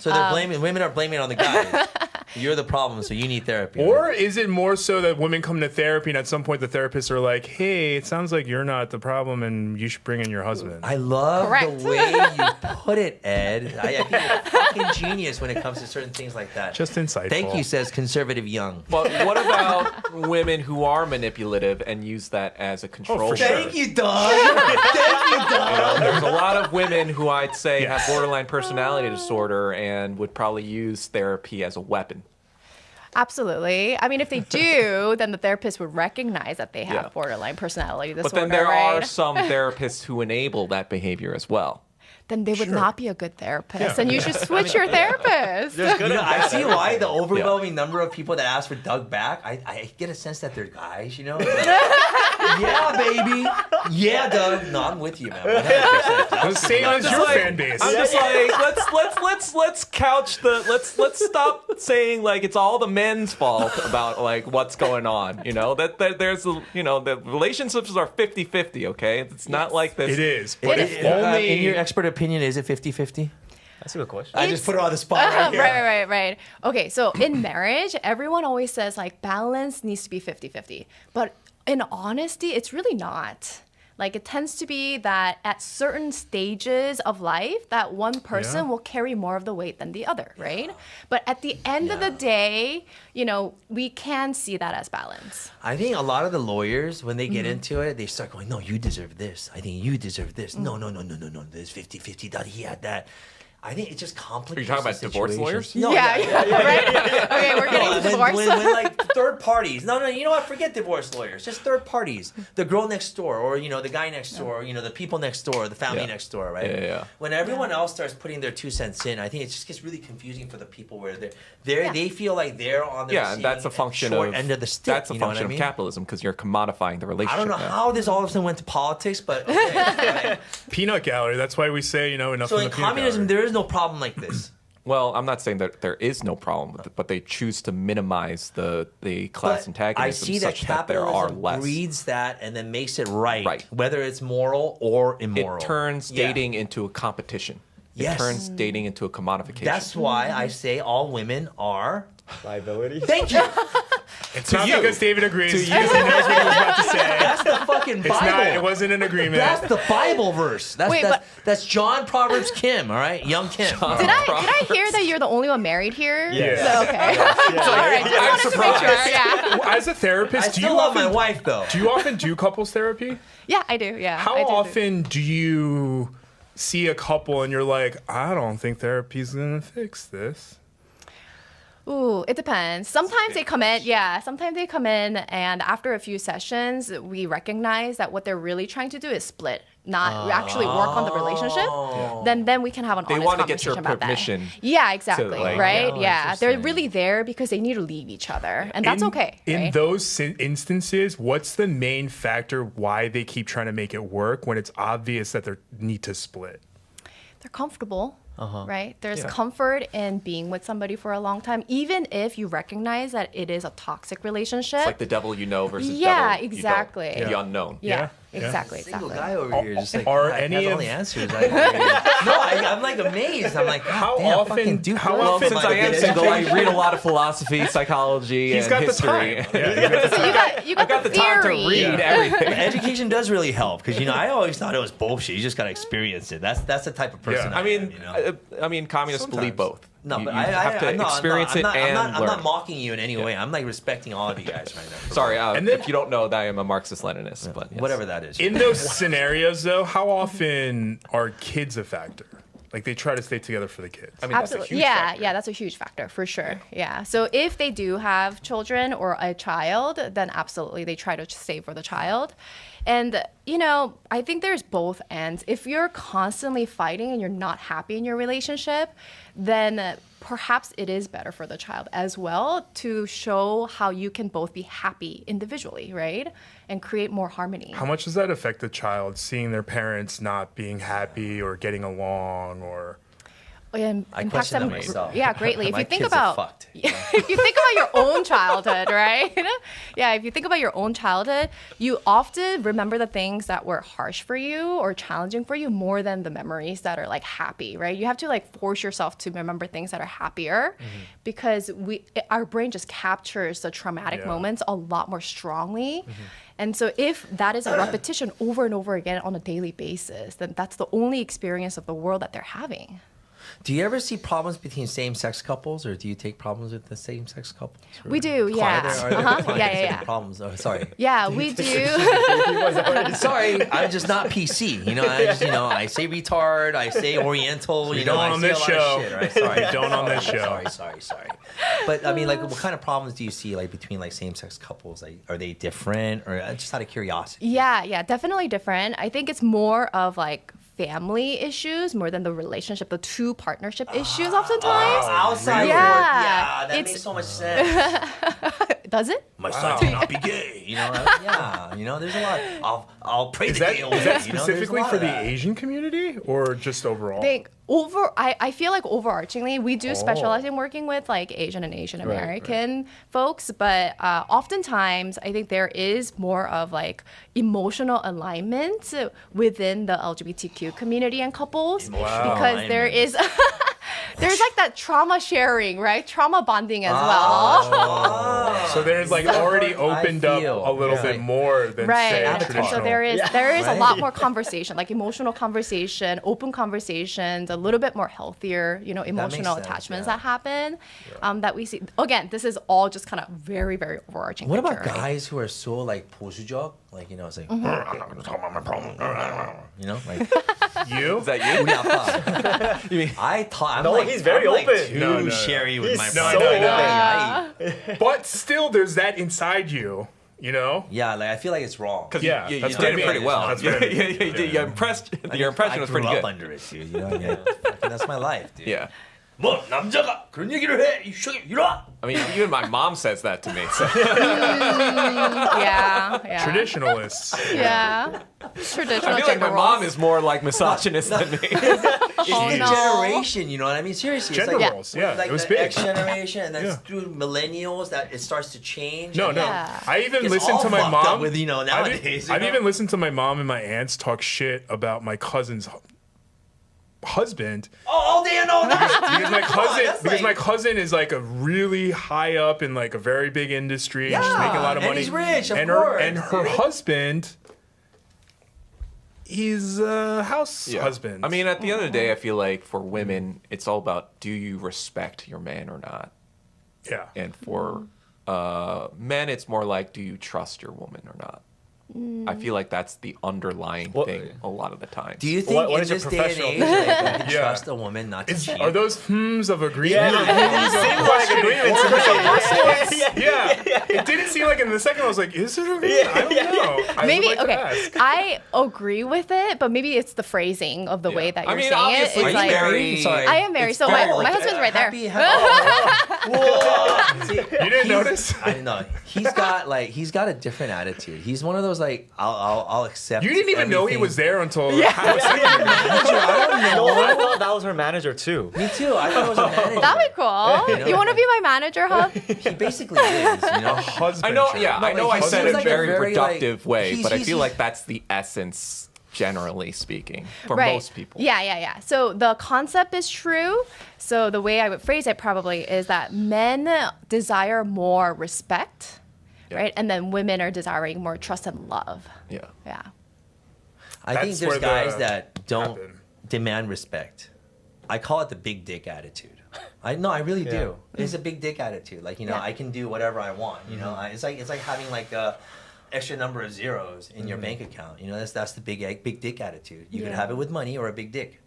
they're blaming women are blaming it on the guys. You're the problem, so you need therapy. Or is it more so that women come to therapy and at some point the therapists are like, hey, it sounds like you're not the problem and you should bring in your husband? I love Correct. the way you put it, Ed. I think you're fucking genius when it comes to certain things like that. Just insightful. Thank you, says conservative young. But what about women who are manipulative and use that as a control? for sure. Thank you, Doug. Thank you, Doug. There's a lot of women who I'd say have borderline personality disorder and would probably use therapy as a weapon. Absolutely. I mean, if they do, then the therapist would recognize that they have Yeah. borderline personality disorder. But then there right? are some therapists who enable that behavior as well. Then they would not be a good therapist, Yeah. and you should switch your therapist. You know, I see why the overwhelming number of people that ask for Doug back. I get a sense that they're guys, you know. Like, yeah, baby. Yeah, Doug. No, I'm with you, man. 100%. The same as your fan base. I'm just like, let's couch the let's stop saying like it's all the men's fault about like what's going on. You know that there's you know the relationships are 50-50, okay? It's not like this. It is. But It if is. only in your expert opinion, is it 50-50? That's a good question. I just put her on the spot right here. Right. Okay, so in marriage, everyone always says like balance needs to be 50-50. But in honesty, it's really not. Like it tends to be that at certain stages of life, that one person Yeah. will carry more of the weight than the other, right? But at the end of the day, you know, we can see that as balance. I think a lot of the lawyers, when they get into it, they start going, no, you deserve this. I think you deserve this. No. There's 50-50 that he had that. I think it just complicates. Are you talking about the divorce situations. lawyers? No, Right? Okay, we're getting divorced. When like third parties. No, you know what? Forget divorce lawyers. Just third parties. The girl next door, or the guy next door, or, the people next door, the family next door, right? Yeah. When everyone else starts putting their 2 cents in, I think it just gets really confusing for the people where they feel like they're on the And that's a function short of end of the stick. That's a function of capitalism because you're commodifying the relationship. I don't know now. how this all of a sudden went to politics, but okay. Right? Peanut gallery. That's why we say, enough So from in the peanut communism, gallery. there is no problem like this. Well, I'm not saying that there is no problem with it, but they choose to minimize the class But antagonism I see that such that there are capitalism less. breeds that and then makes it right, Right. whether it's moral or immoral. It turns Yeah. dating into a competition. Yes. It turns dating into a commodification. That's why I say all women are. Liability. Thank you. It's not you. because David agrees. He knows what he was about to say. That's the fucking Bible. It's not. It wasn't an agreement. That's the Bible verse. Wait, That's John Proverbs Kim. All right, young Kim. Did I hear that you're the only one married here? Yeah. So, okay. All right. Just wanted to make sure. Yeah. As a therapist, I do you still love my often wife though. do you often do couples therapy? Yeah, I do. Yeah. How I do. often do you see a couple and you're like, I don't think therapy's gonna fix this? Ooh, it depends. Sometimes they come in, sometimes they come in, and after a few sessions, we recognize that what they're really trying to do is split, not actually work on the relationship. Then we can have an They honest wanna get your conversation about permission that. Yeah, exactly. like- right? Oh, Yeah, they're interesting. really there because they need to leave each other, and that's okay. In right? those instances, what's the main factor why they keep trying to make it work when it's obvious that they need to split? They're comfortable. Right? There's Yeah. comfort in being with somebody for a long time, even if you recognize that it is a toxic relationship. It's like the devil you know versus Yeah, devil exactly. you don't. The unknown. yeah, Yeah. exactly. Single Exactly. guy over here, just like Are God, any has all of- the answers. I'm like amazed. I'm like, God How damn, often- fucking do how good. Well, often- since I am single, I read a lot of philosophy, psychology, He's and got the history. time. Yeah, he's got the time. You got I've got the the time to theory. read everything. Education does really help because I always thought it was bullshit. You just gotta experience it. That's the type of person. Yeah. I I mean, communists believe Sometimes. both. No, you, but you I have to experience it and I'm learn. not mocking you in any way. I'm like respecting all of you guys right now. Sorry, And then- if you don't know that I am a Marxist-Leninist, but yes. Whatever that is. In those scenarios, though, how often are kids a factor? Like they try to stay together for the kids. I mean, that's a Absolutely. huge Yeah, factor. yeah, that's a huge factor for sure. Yeah. So if they do have children or a child, then absolutely they try to stay for the child. And, I think there's both ends. If you're constantly fighting and you're not happy in your relationship, then perhaps it is better for the child as well to show how you can both be happy individually, right? And create more harmony. How much does that affect the child seeing their parents not being happy or getting along or? And I impacts question that them, myself. yeah, greatly. If My you think kids are about, fucked. if you think about your own childhood, right? Yeah, if you think about your own childhood, you often remember the things that were harsh for you or challenging for you more than the memories that are like happy, right? You have to like force yourself to remember things that are happier because our brain just captures the traumatic Yeah. moments a lot more strongly. And so if that is a repetition over and over again on a daily basis, then that's the only experience of the world that they're having. Do you ever see problems between same-sex couples, or do you take problems with the same-sex couples? Or We do, yeah. Are there Uh-huh. clients Yeah, that yeah. have problems? Oh, sorry. Yeah, we do. Sorry, I'm just not PC. I say retard, I say Oriental. don't I on say this a lot show. of shit, right? Sorry, You don't on this show. Sorry. But I mean, like, what kind of problems do you see, like, between like same-sex couples? Like, are they different, or just out of curiosity? Yeah, definitely different. I think it's more of like family issues more than the relationship, the two partnership issues oftentimes. Outside, Yeah, that it's- makes so much sense. Does it? My son cannot be gay. There's a lot. I'll pray Is the that, gay is away. that There's a specifically lot for of the that. Asian community or just overall? I feel like overarchingly we do specialize in working with like Asian and Asian American folks, but oftentimes I think there is more of like emotional alignment within the LGBTQ community and couples because there is there's like that trauma sharing, right? Trauma bonding as well. So there's like already opened up feel. a little Yeah. bit more than Right. say And traditional. so there is a lot more conversation, like emotional conversation, open conversations, a little bit more healthier, emotional sense, attachments yeah. that happen that we see. Again, this is all just kind of very, very overarching. What about picture, right? guys who are so like 보수적? Like, it's like, I'm gonna talk about my problem. Like, You? Is that you? 우리 아빠. You mean? I thought I'm No, like, he's very I'm like open. too No. sherry with He's my so brother. open. But still, there's that inside you. You know? Yeah, like I feel like it's wrong. Because Yeah, you that's did what I it pretty mean. well. That's what I mean. Your impression was pretty I grew good. up under it, dude. You know what I mean? Fucking, that's my life, dude. Yeah. 뭐 남자가 그런 얘기를 해. 이 새끼 일어나. I mean, even my mom says that to me. So. Yeah. Traditionalists. Yeah. Traditional I feel like my gender mom roles. is more like misogynist than me. It's Oh, the no. generation, you know what I mean? Seriously, Gender it's like, roles, yeah. like It was the big. X generation, and then Yeah. through millennials that it starts to change. No, and no. Yeah. I even It's listened all to my fucked up mom. with, you know, nowadays, you I've know? even listened to my mom and my aunts talk shit about my cousin's husband. all day and all night. Because my cousin, that's because my like- cousin is like a really high up in like a very big industry. and she's Yeah, making a lot of and money. he's rich, of and course, her dude. husband, he's a house Yeah. husband. I mean, at the end of the day, I feel like for women, it's all about do you respect your man or not? yeah. And for men, it's more like do you trust your woman or not? I feel like that's the underlying What- thing a lot of the time. Do you think What in is your this day and professional age that you can Yeah. trust a woman not to cheat? Are those of agreement? Yeah, it didn't seem like agreement to me. Yeah. It didn't seem like in the second I was like, is it agreement? I don't know. I Maybe would like to okay. ask. I agree with it, but maybe it's the phrasing of the way that I you're mean, saying it. obviously, Are It's you like married? Sorry. I am married, so my husband's right there. You didn't notice? I didn't know. He's got a different attitude. He's one of those like I'll accept. You didn't even know he everything. was there until Manager, I don't No, know. I thought that was her manager too. Me too. I thought it was a manager. That'd be cool. know? You want to be my manager, Hub? He basically is, you know. husband. I know, Sean. yeah, No, I know like, I said he's it like a very very, productive way, he's- but I he's- feel like that's the essence, generally speaking, for Right. most people. Yeah. So the concept is true. So the way I would phrase it probably is that men desire more respect, Yeah. right? And then women are desiring more trust and love. Yeah. Yeah. I think That's there's where the guys that don't happen. demand respect. I call it the big dick attitude. I really do. It's a big dick attitude. Like, you know, Yeah. I can do whatever I want. You know, it's like having like a extra number of zeros in your bank account. You know, that's the big dick attitude. You can Yeah. have it with money or a big dick.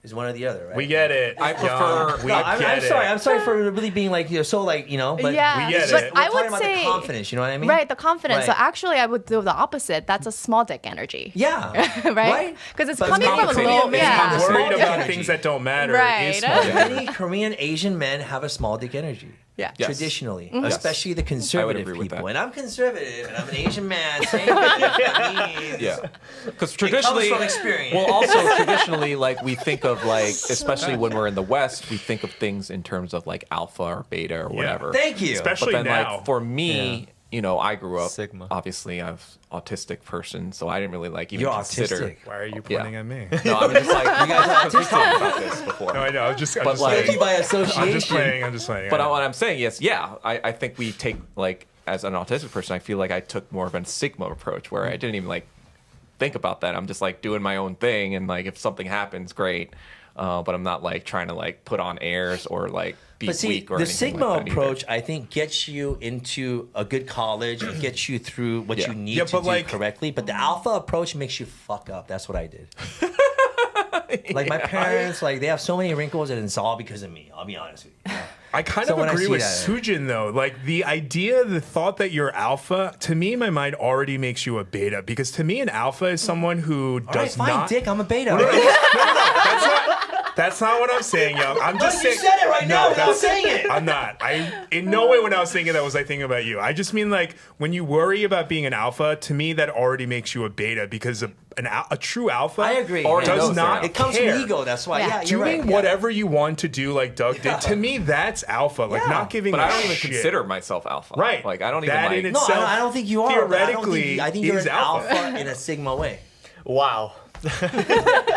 It's one or the other, right? We get it. I prefer- Young. We No, get I'm it. sorry. I'm sorry for really being like so like but Yeah. We get but it. we're I talking would about say the confidence. You know what I mean? right, the confidence. So Right. actually, I would do the opposite. That's a small dick energy. Yeah. Right? Because it's But coming from a compensating. low. It's Yeah. compensating. Worried Small about energy. things that don't matter. Right. Is small dick. Many Korean Asian men have a small dick energy. Yeah. Yes. Traditionally, Mm-hmm. especially the conservative agree with people. that. And I'm conservative, and I'm an Asian man. Saying that means Yeah. Because it comes traditionally, from experience. well, also traditionally, like we think of like, especially when we're in the West, we think of things in terms of like alpha or beta or whatever. Thank you. Especially But then, now. like for me, you know, I grew up. Sigma. Obviously, I'm autistic person, so I didn't really like even You're consider. autistic. Why are you Yeah. pointing at me? No, I'm just like you guys are we talked about this before. No, I know. I'm just But, like- Guilty by I'm just association. playing. I'm just playing. But what I'm saying is, yeah, I think we take like as an autistic person, I feel like I took more of a Sigma approach where I didn't even like think about that. I'm just like doing my own thing, and like if something happens, great. But I'm not like trying to like put on airs or like be But see, weak or the anything Sigma like that either. approach, I think, gets you into a good college and gets you through what Yeah. you need Yeah, to but do like- correctly. But the alpha approach makes you fuck up. That's what I did. Like my parents, like they have so many wrinkles, and it's all because of me. I'll be honest with you. I kind So of when I agree see with that- Sujin though. Like the idea, the thought that you're alpha, to me, in my mind already makes you a beta. Because to me, an alpha is someone who All right, does fine, not. Dick. I'm a beta. That's not what I'm saying, yo. I'm just you saying. said it right now without that's- saying it. I'm not. I in no way when I was thinking that was I thinking about you. I just mean like when you worry about being an alpha, to me that already makes you a beta because a true alpha. I agree. Already Does knows they're not. an It comes care. from ego. That's why. Yeah. Yeah, you're Doing right. Yeah. whatever you want to do, like Doug did. To me, that's alpha. Like Yeah. not giving. But a I don't even shit. consider myself alpha. Right. Like I don't even That like. in No, itself I don't think you are. but theoretically I think you're is an alpha. alpha in a Sigma way. Wow.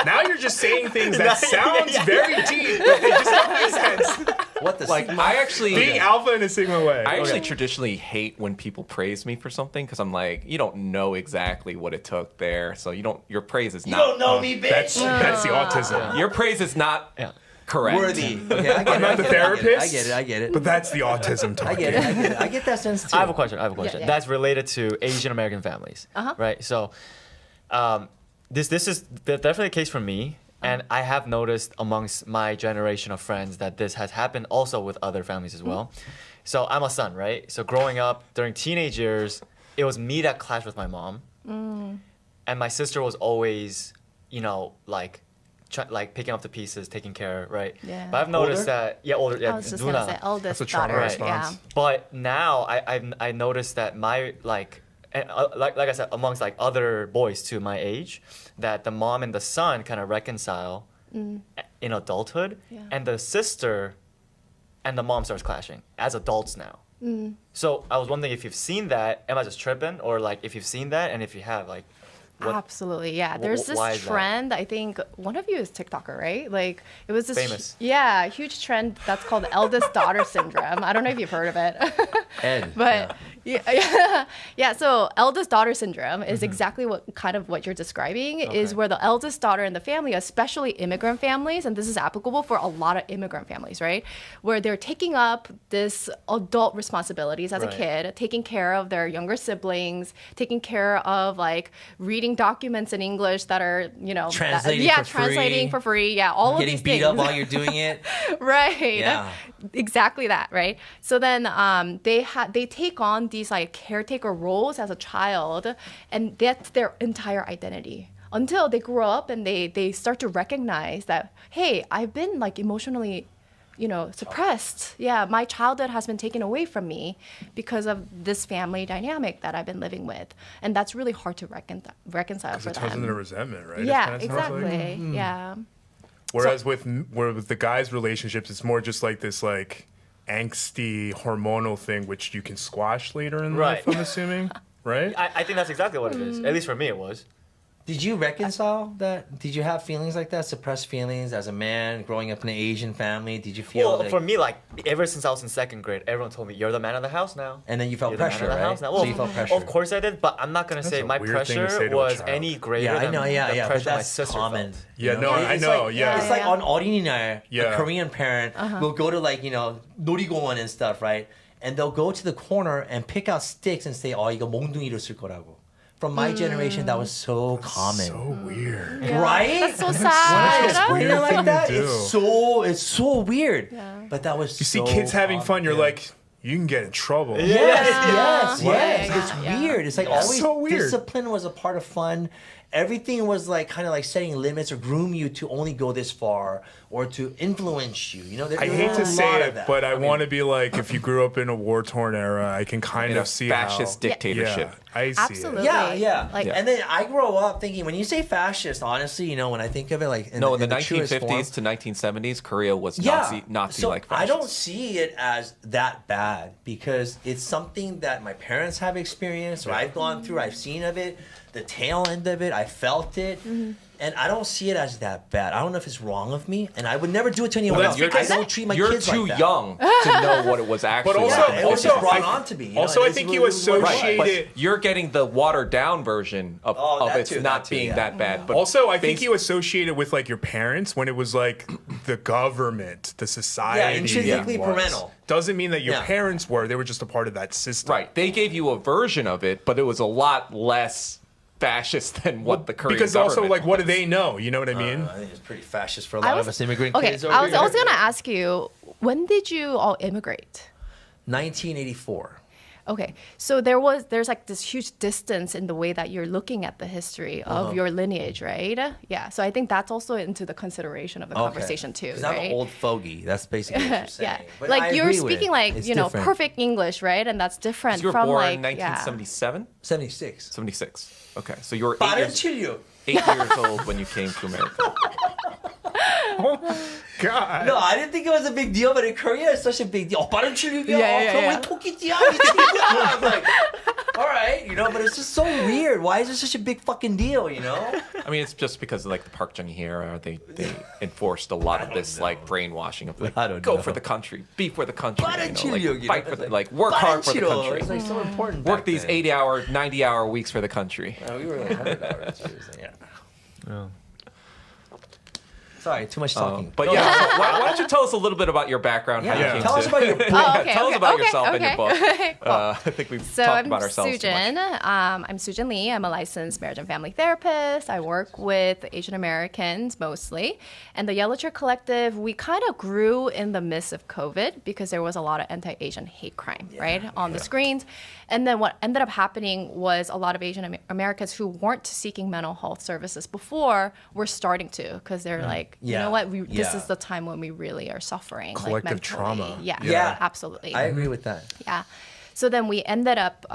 Now you're just saying things that sounds very deep, but they just don't make sense. What the Like Sigma? I actually. Being alpha in a sigma way. I actually traditionally hate when people praise me for something because I'm like, you don't know exactly what it took there, so you don't. Your praise is You not. don't know me, bitch. That's the autism. Your praise is not correct. Worthy. Okay, I get I'm it. not I the get it, therapist. I get it. But that's the autism talking. I get it. I get that sense too. I have a question. yeah. That's related to Asian American families. Right. So, this is definitely the case for me. And I have noticed amongst my generation of friends that this has happened also with other families as well. So I'm a son, right? So growing up during teenage years, it was me that clashed with my mom. And my sister was always, like picking up the pieces, taking care, right? Yeah. But I've noticed that, older, I was just gonna say eldest That's a trauma daughter. response. Yeah. But now I noticed that my like I said, amongst like other boys to my age, that the mom and the son kind of reconcile in adulthood, and the sister and the mom starts clashing as adults now. So I was wondering if you've seen that. Am I just tripping, or like if you've seen that, and if you have, like. Absolutely, yeah. There's this why is that? trend. I think one of you is TikToker, right? Like it was this Famous. huge trend that's called eldest daughter syndrome. I don't know if you've heard of it. Ed. But yeah. So eldest daughter syndrome is exactly what you're describing is where the eldest daughter in the family, especially immigrant families, and this is applicable for a lot of immigrant families, right? Where they're taking up this adult responsibilities as a kid, taking care of their younger siblings, taking care of like reading documents in English that are, translating for free. Yeah, all of Getting these beat things. up while you're doing it. Right. Yeah. Exactly that, right? So then they take on these like caretaker roles as a child, and that's their entire identity until they grow up and they start to recognize that, hey, I've been like emotionally suppressed. Yeah, my childhood has been taken away from me because of this family dynamic that I've been living with, and that's really hard to reconcile for It turns them. into resentment, right? Yeah, It kinda sounds like. exactly. Yeah. Whereas with the guys' relationships, it's more just like this like angsty hormonal thing, which you can squash later in life. I'm assuming, right? I think that's exactly what it is. At least for me, it was. Did you reconcile that? Did you have feelings like that? Suppressed feelings as a man growing up in an Asian family? Did you feel Well, for me, like ever since I was in second grade, everyone told me, "You're the man of the house now." And then you felt You're the man pressure, of the right? house now. So Well, you felt pressure. Of course I did, but I'm not gonna say a my weird thing to say pressure to a was child. any greater Yeah, I than know, the but pressure my that's sister common. felt. Yeah, you no, It's I know, like, yeah. It's like on 어린이날, Yeah. a Korean parent will go to like, 놀이공원 and stuff, right? And they'll go to the corner and pick out sticks and say, 이거 몽둥이로 쓸 거라고. From my generation, that was so common. So weird. Yeah. Right? That's so When sad. it's weird like thing that, to do. it's so weird. Yeah. But that was You see kids having fun, you're like, you can get in trouble. Yes. Yeah. It's weird. It's like always so weird. discipline was a part of fun. Everything was like kind of like setting limits or groom you to only go this far or to influence you. I hate to say it, but I want to be like, if you grew up in a war-torn era, I can kind In a of see fascist how. dictatorship. Yeah, I see Absolutely. it. Yeah. Like, And then I grow up thinking, when you say fascist, honestly, when I think of it like in No, in the truest 1950s form, to 1970s, Korea was so Nazi-like fascist. I don't see it as that bad because it's something that my parents have experienced or I've gone through. I've seen of it, the tail end of it. I felt it. And I don't see it as that bad. I don't know if it's wrong of me, and I would never do it to anyone Well, else. that's I because don't treat my You're kids too like that. young to know what it was actually. also- like. It was just brought on to me. Also, I It's think what you it was. associate But it. you're getting the watered down version of that it too, not that too, being yeah. that bad. But Also, I think you associate it with like your parents when it was like the government, the society. Yeah, intrinsically was. parental. Doesn't mean that your Yeah. parents were. They were just a part of that system. right, they gave you a version of it, but it was a lot less fascist than what the Korean Because also, government like, what do was. they know? You know what I mean? I think it's pretty fascist for a lot of us immigrant okay, kids. I over was here. also gonna ask you, when did you all immigrate? 1984. Okay, so there's like this huge distance in the way that you're looking at the history of your lineage, right? Yeah, so I think that's also into the consideration of the conversation too, Because I'm right? an old fogey. That's basically what you're saying. Yeah, But I like you're agree with speaking it. like It's you know different. perfect English, right? And that's different You were from born like in 1977, 76. 76. Okay, so you were 빠른 8 치료. years old when you came to America. God. No, I didn't think it was a big deal, but in Korea it's such a big deal. 빠른 치료야. Yeah. 그럼 왜 토끼띠야? 이 친구야? I'm like, all right, but it's just so weird. Why is it such a big fucking deal, I mean, it's just because of like the Park Chung-hee era. They enforced a lot of this like brainwashing of like I don't go know. for the country, be for the country, 빠른 치료, like fight for It's the like, work hard for the 빠른 치료. country, It's like so important. work back these then. 80-hour, 90-hour weeks for the country. We were like 100 hours. Yeah. Sorry, too much talking. But yeah, so why don't you tell us a little bit about your background? How you Yeah. came Tell to- us about your book. Oh, okay, Tell us okay, about okay, yourself and okay. your book. Cool. I think we've So talked I'm about ourselves too much. Sujin. I'm Sujin Lee. I'm a licensed marriage and family therapist. I work with Asian Americans mostly. And the Yellow Chair Collective, we kind of grew in the midst of COVID because there was a lot of anti-Asian hate crime, right, on the screens. And then what ended up happening was a lot of Asian Americans who weren't seeking mental health services before were starting to, because they're like, you Yeah. know what, this Yeah. is the time when we really are suffering. like, Collective mentally. trauma. Yeah, Yeah. absolutely. I agree with that. Yeah. So then we ended up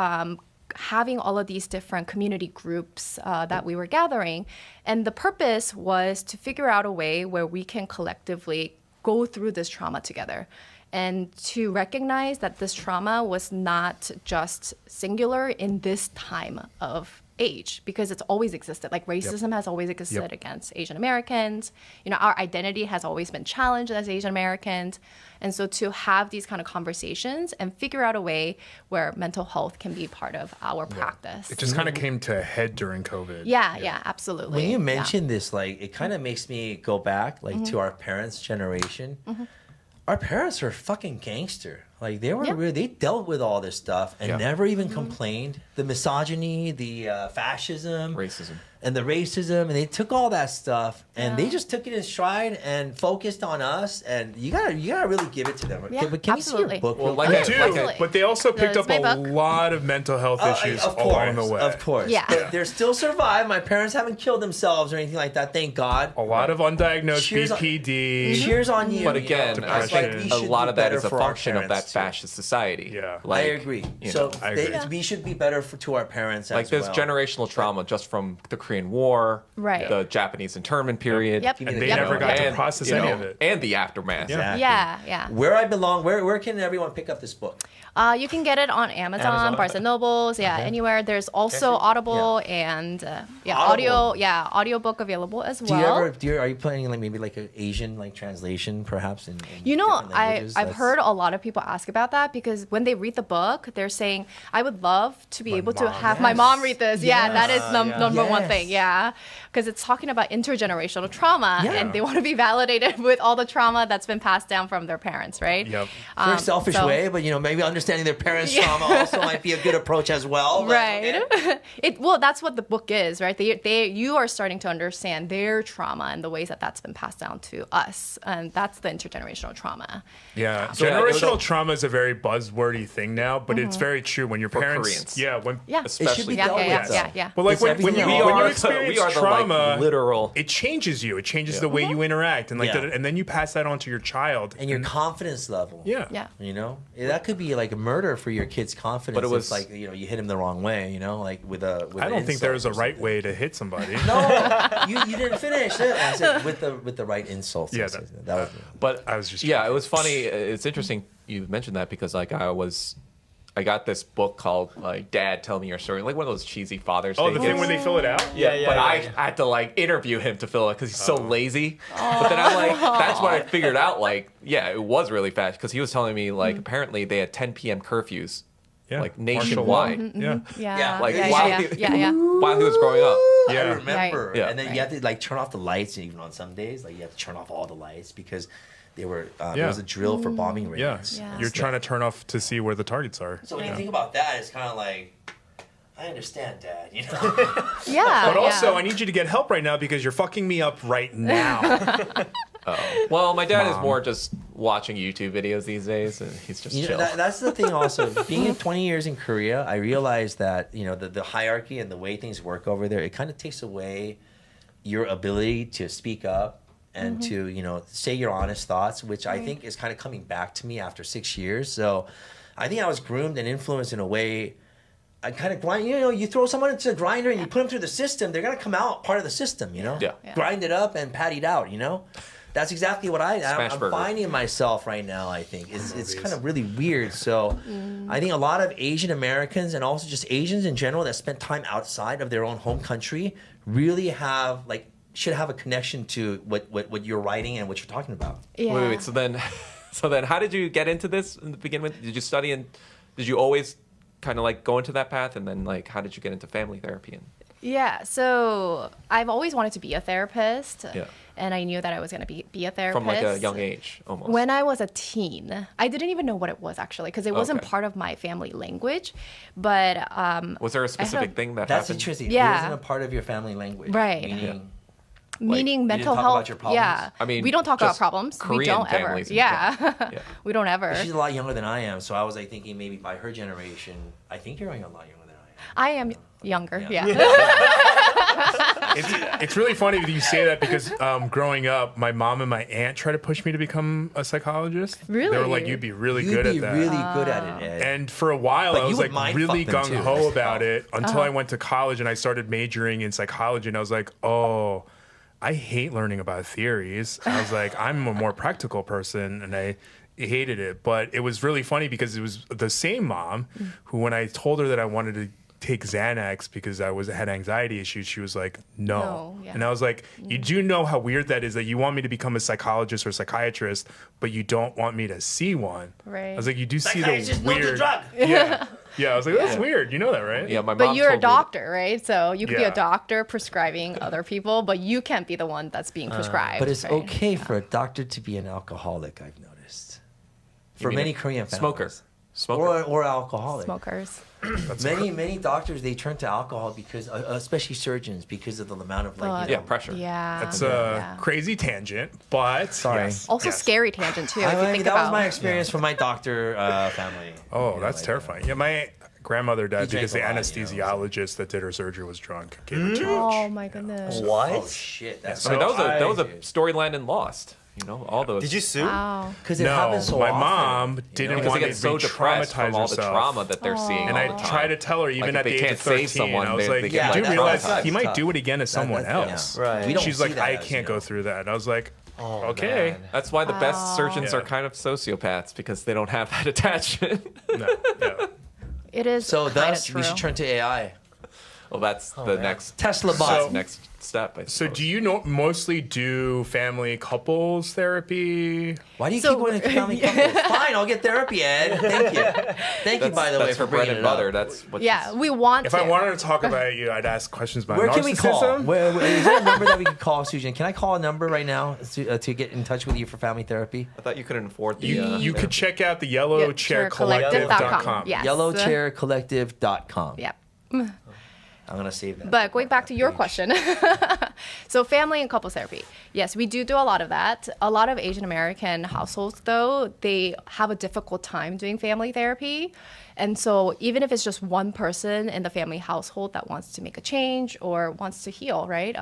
having all of these different community groups that we were gathering. And the purpose was to figure out a way where we can collectively go through this trauma together and to recognize that this trauma was not just singular in this time of age, because it's always existed. Like racism has always existed against Asian Americans. You know, our identity has always been challenged as Asian Americans. And so to have these kind of conversations and figure out a way where mental health can be part of our practice. It just kind of came to a head during COVID. Yeah, absolutely. When you Yeah. mention this, like, it kind of makes me go back, like, to our parents' generation. Our parents are fucking gangster. Like, they were Yeah. really, they dealt with all this stuff and Yeah. never even complained. The misogyny, the fascism, Racism. and the racism, and they took all that stuff and they Yeah. just took it in stride and focused on us. And you gotta really give it to them. Yeah, But can we see your absolutely. book? Well, real like quick? I- Do, Absolutely. but they also picked That's up a my book. lot of mental health issues Of along the way. Of course. Yeah. But they're still survived. My parents haven't killed themselves or anything like that, thank God. A lot of undiagnosed Cheers on- BPD. Cheers on you. But you know? again, It's Depression. like we a should lot be of that better is a for our function of that parents, too. fascist society. Yeah. I agree. you So know, I agree. we should be better to our parents like as there's well. generational trauma just from the Korean War, Right. the Japanese internment period. Yep. And And they Yep. never got to and, process you any know, of it. and the aftermath. Yeah. Yeah. Where I belong, where can everyone pick up this book? You can get it on Amazon, Barnes and Nobles, anywhere. There's also Audible and Audible. audiobook available as Do well. are you planning like maybe like an Asian like translation perhaps in You know, different languages? I've That's- heard a lot of people ask about that because when they read the book, they're saying, I would love to be able to mom. have my mom read this. Yeah, that is number one Yes. thing. Yeah. Because it's talking about intergenerational trauma Yeah. and they want to be validated with all the trauma that's been passed down from their parents, right? Yep. Very selfish so- way, but maybe understanding their parents' trauma also might be a good approach as well. but Right. okay. Well, that's what the book is, right? You are starting to understand their trauma and the ways that that's been passed down to us, and that's the intergenerational trauma. Yeah, So, yeah, generational so- trauma is a very buzzwordy thing now, but it's very true. When your For parents, Koreans. Yeah. It should be Yeah, dealt yeah, with, yeah, though. yeah. But like It's when everything you, else. when you We experience are the, trauma, like, literal. it changes you. It changes the way you interact, and Yeah. and then you pass that on to your child. And your confidence level. yeah, Yeah. That could be like a murder for your kid's confidence. But it if, was- like you hit him the wrong way. Like with a. With I an don't think insult there's a or right something. way to hit somebody. No, you didn't finish it. I said with the right insults. Yeah, that was. But I was just yeah, joking. it was funny. It's interesting you mentioned that because like I got this book called like Dad Tell Me Your Story, like one of those cheesy Father's Oh, Day the thing gifts. when they fill it out. But I had to like interview him to fill it because he's so lazy. But then I'm like, that's what I figured out. Like, yeah, it was really fast because he was telling me like apparently they had 10 p.m. curfews, Yeah. like Martial law. nationwide. Yeah. Yeah. Like yeah, while yeah, he, yeah, yeah. while he was growing up. Yeah. I remember. Yeah. And then you have to like turn off the lights even on some days. Like you have to turn off all the lights because they were there Yeah. was a drill for bombing Yeah. raids. Yeah. You're trying to turn off to see where the targets are. So when you think about that, it's kind of like, I understand, Dad. Yeah. But also, yeah. I need you to get help right now because you're fucking me up right now. Well, my dad is Mom. more just watching YouTube videos these days, and he's just chill. That's the thing. Also, being 20 years in Korea, I realized that the hierarchy and the way things work over there, it kind of takes away your ability to speak up and to say your honest thoughts, which I think is kind of coming back to me after 6 years. So I think I was groomed and influenced in a way. I kind of grind, you throw someone into a grinder and you put them through the system, they're gonna come out part of the system, Yeah. Yeah. grind it up and pat it out, That's exactly what I'm Smashburger. finding myself right now. I think it's kind of really weird. So I think a lot of Asian Americans and also just Asians in general that spend time outside of their own home country really should have a connection to what you're writing and what you're talking about. Yeah. Wait. So then, how did you get into this in the beginning? Did you study and did you always kind of like go into that path? And then like, how did you get into family therapy? Yeah, so I've always wanted to be a therapist. Yeah. And I knew that I was going to be a therapist. From like a young age, almost. When I was a teen, I didn't even know what it was actually because it wasn't Okay. part of my family language. But Was there a specific thing that That's happened? interesting. Yeah. It wasn't a part of your family language. Right. Meaning, meaning you mental didn't talk health. about your problems? Yeah, I mean, we don't talk about just problems. We Korean don't ever. families in Yeah, Yeah. we don't ever. She's a lot younger than I am, so I was like thinking maybe by her generation. I think you're a lot younger than I am. I am younger. Yeah. It's really funny that you say that because growing up, my mom and my aunt tried to push me to become a psychologist. They were Really? like, "You'd be really You'd good be at that." really good at it, Ed. And for a while, But I you was would like mind really fuck them, gung too. ho about Oh. it until I went to college and I started majoring in psychology. And I was like, oh, I hate learning about theories. I was like, I'm a more practical person, and I hated it. But it was really funny because it was the same mom who, when I told her that I wanted to take Xanax because I had anxiety issues, she was like, no. Yeah. And I was like, you do know how weird that is, that you want me to become a psychologist or psychiatrist, but you don't want me to see one. Right. I was like, you do see the Psychiatrist, not the weird. drug. Yeah. Yeah. I was like, that's weird. You know that, right? Yeah, my mom But you're a told me- doctor, right? So you could be Yeah. a doctor prescribing other people, but you can't be the one that's being prescribed. But it's right? okay for a doctor to be an alcoholic, I've noticed. For mean many a Korean smoker. families. Smoker. Or alcoholic. Smokers. Many doctors, they turn to alcohol because, especially surgeons, because of the amount of like, Yeah, pressure. Yeah. That's a yeah. crazy tangent, but Sorry. yes, Also yes. scary tangent too. If you I mean, think that about was my experience from my doctor family. Oh, You know, that's like, terrifying. Yeah, my grandmother died He drank because the a lot, you know, anesthesiologist that did her surgery was drunk. Gave her too much. Oh my goodness. What? Oh shit, that's I mean, that So was a storyline in Lost. You know, all those. Did you sue? Wow. because it No, happens so my often. mom you didn't know? Because want they to get so depressed re-traumatize from all the herself. trauma that they're seeing. And all I the time. tried to tell her, even Like, at if the they age can't of save 13, someone, I was they like, get Yeah, do you that's realize tough. he might Tough. do it again to someone yeah. else? Right. We don't She's see like, that I as, can't you go know. through that. And I was like, Oh, okay. man. That's why the best surgeons are kind of sociopaths, because they don't have that attachment. No, yeah. It is So kinda thus, true. we should turn to AI. Well, that's the man. next Tesla So- bot. next step. I So suppose. do you mostly do family couples therapy? Why do you So- keep going to family couples? Fine, I'll get therapy, Ed. Thank you. Thank you, by the way, that's for her bread bringing and it up. butter. That's what. Yeah, we want If to. I wanted to talk about you, I'd ask questions about Where narcissism. can we call? Is there a number that we can call, Susan? Can I call a number right now to get in touch with you for family therapy? I thought you couldn't afford the. You could therapy. check out the Yeah, yellowchaircollective.com. Yes. Yellowchaircollective.com. Yep. I'm going to save that. But going back to your question, so family and couples therapy. Yes, we do a lot of that. A lot of Asian American households, though, they have a difficult time doing family therapy. And so even if it's just one person in the family household that wants to make a change or wants to heal, right?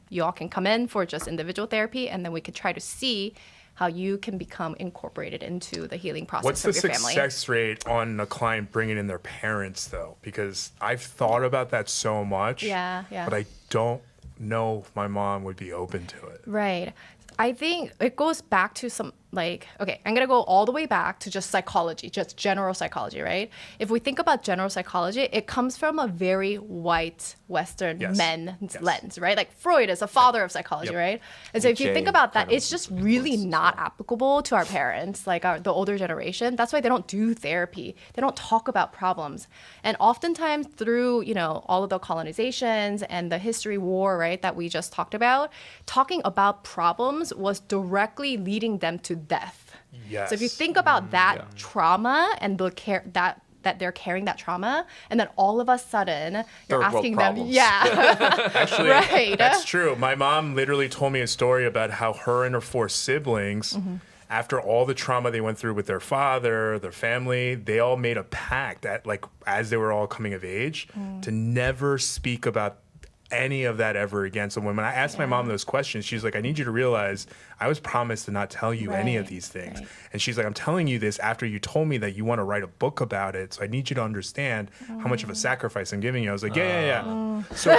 You all can come in for just individual therapy, and then we could try to see how you can become incorporated into the healing process What's the of your family. success rate on a client bringing in their parents, though? Because I've thought about that so much. Yeah. But I don't know if my mom would be open to it. Right. I think it goes back to some, like, okay, I'm going to go all the way back to just psychology, just general psychology, right? If we think about general psychology, it comes from a very white Western Yes. men's Yes. lens, right? Like Freud is a father of psychology, Yep. right? And so if you Nietzsche think about that, kind of it's just really influence as not well. applicable to our parents, like the older generation. That's why they don't do therapy. They don't talk about problems. And oftentimes through, all of the colonizations and the history war, right, that we just talked about, talking about problems was directly leading them to death. Yes. So if you think about that trauma and the care that they're carrying that trauma, and then all of a sudden you're Third world asking them, problems. yeah, Actually, right. that's true. My mom literally told me a story about how her and her 4 siblings, after all the trauma they went through with their father, their family, they all made a pact as they were all coming of age to never speak about any of that ever again. So when I asked my mom those questions, she's like, I need you to realize I was promised to not tell you any of Right, these things. right. And she's like, I'm telling you this after you told me that you want to write a book about it. So I need you to understand how much of a sacrifice I'm giving you. I was like, yeah. So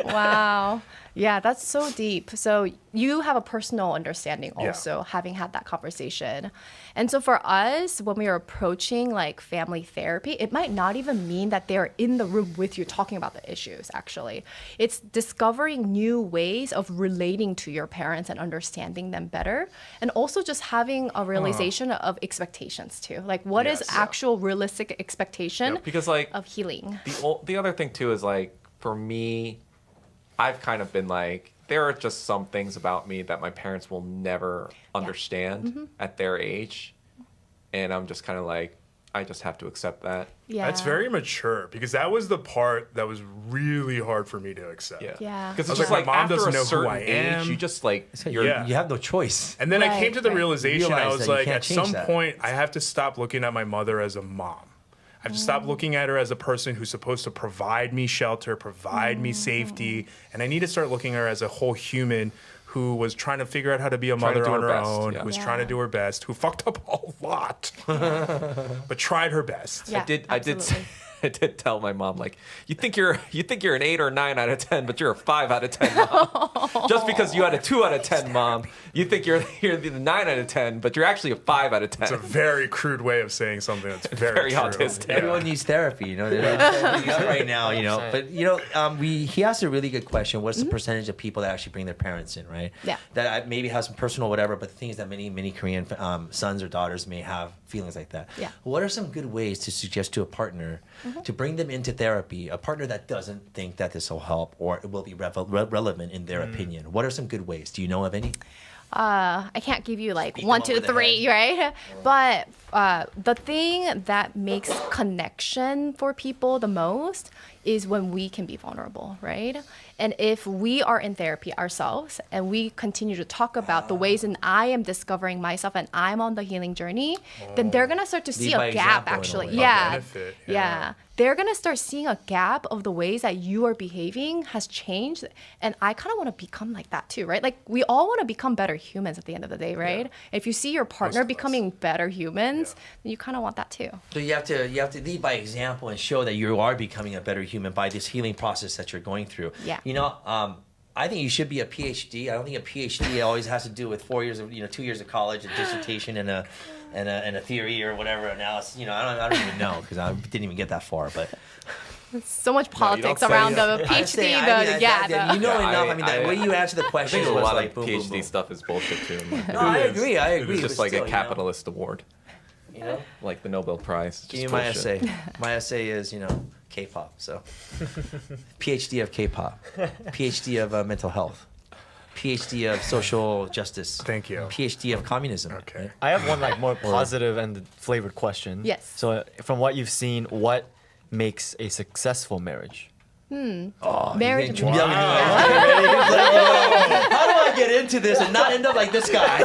Wow. Yeah, that's so deep. So you have a personal understanding Yeah. also, having had that conversation. And so for us, when we are approaching like family therapy, it might not even mean that they're in the room with you talking about the issues, actually. It's discovering new ways of relating to your parents and understanding them better. And also just having a realization of expectations too. Like what is Yes. actual realistic expectation Because like of healing? the other thing too is like for me, I've kind of been like there are just some things about me that my parents will never understand at their age, and I'm just kind of like I just have to accept that. Yeah. That's very mature because that was the part that was really hard for me to accept. Yeah. Because I it's was just like, like, my mom after doesn't a know who certain I age, am. you just like You're, Yeah. You have no choice. And then I came Right, to the right. realization, I Realize was that you like, can't at change some that. point, I have to stop looking at my mother as a mom. I have to stop looking at her as a person who's supposed to provide me shelter, provide me safety. And I need to start looking at her as a whole human who was trying to figure out how to be a Trying to mother do on her her best, own, yeah. who was Yeah. trying to do her best, who fucked up a lot, but tried her best. Yeah, I did absolutely. I did tell my mom like you think you're an 8 or 9 out of 10, but you're a 5 out of 10 mom. Just because you had a 2 out of 10 mom, you think you're the 9 out of 10, but you're actually a 5 out of 10. It's a very crude way of saying something that's very, Very true. autistic. Yeah. Everyone needs therapy, you know. Right now, you know. But you know, he asked a really good question. What's the percentage of people that actually bring their parents in, right? Yeah. That maybe have some personal whatever, but the thing is that many Korean sons or daughters may have feelings like that. Yeah. What are some good ways to suggest to a partner to bring them into therapy? A partner that doesn't think that this will help or it will be relevant in their opinion. What are some good ways? Do you know of any? I can't give you like Beat them 1, up 2, with a 3, right? But the thing that makes connection for people the most is when we can be vulnerable, right? And if we are in therapy ourselves and we continue to talk about the ways and I am discovering myself and I'm on the healing journey, then they're gonna start to see Lead by a gap example in a actually. way. Yeah. Benefit, Yeah. yeah. They're gonna start seeing a gap of the ways that you are behaving has changed. And I kind of want to become like that too, right? Like we all want to become better humans at the end of the day, right? If you see your partner of us. becoming better humans, then you kind of want that too. So you have to lead by example and show that you are becoming a better human by this healing process that you're going through. Yeah. You know, I think you should be a PhD. I don't think a PhD always has to do with 4 years of 2 years of college, a dissertation, and a theory or whatever analysis. You know, I don't even know because I didn't even get that far. But So much politics say around it. the I'm PhD, saying, the you know Yeah, enough. I mean, the way you answer the I question think a was lot like of boom, PhD boom, boom. stuff is bullshit too. No, I agree. It's but just like still, a capitalist award, You know, like the Nobel Prize. It's give just me my bullshit. essay. My essay is K-pop. So, PhD of K-pop, PhD of mental health, PhD of social justice. Thank you. PhD of communism. Okay. I have one like more positive and flavored question. Yes. So from what you've seen, what makes a successful marriage? marriage. Wow. How do I get into this and not end up like this guy?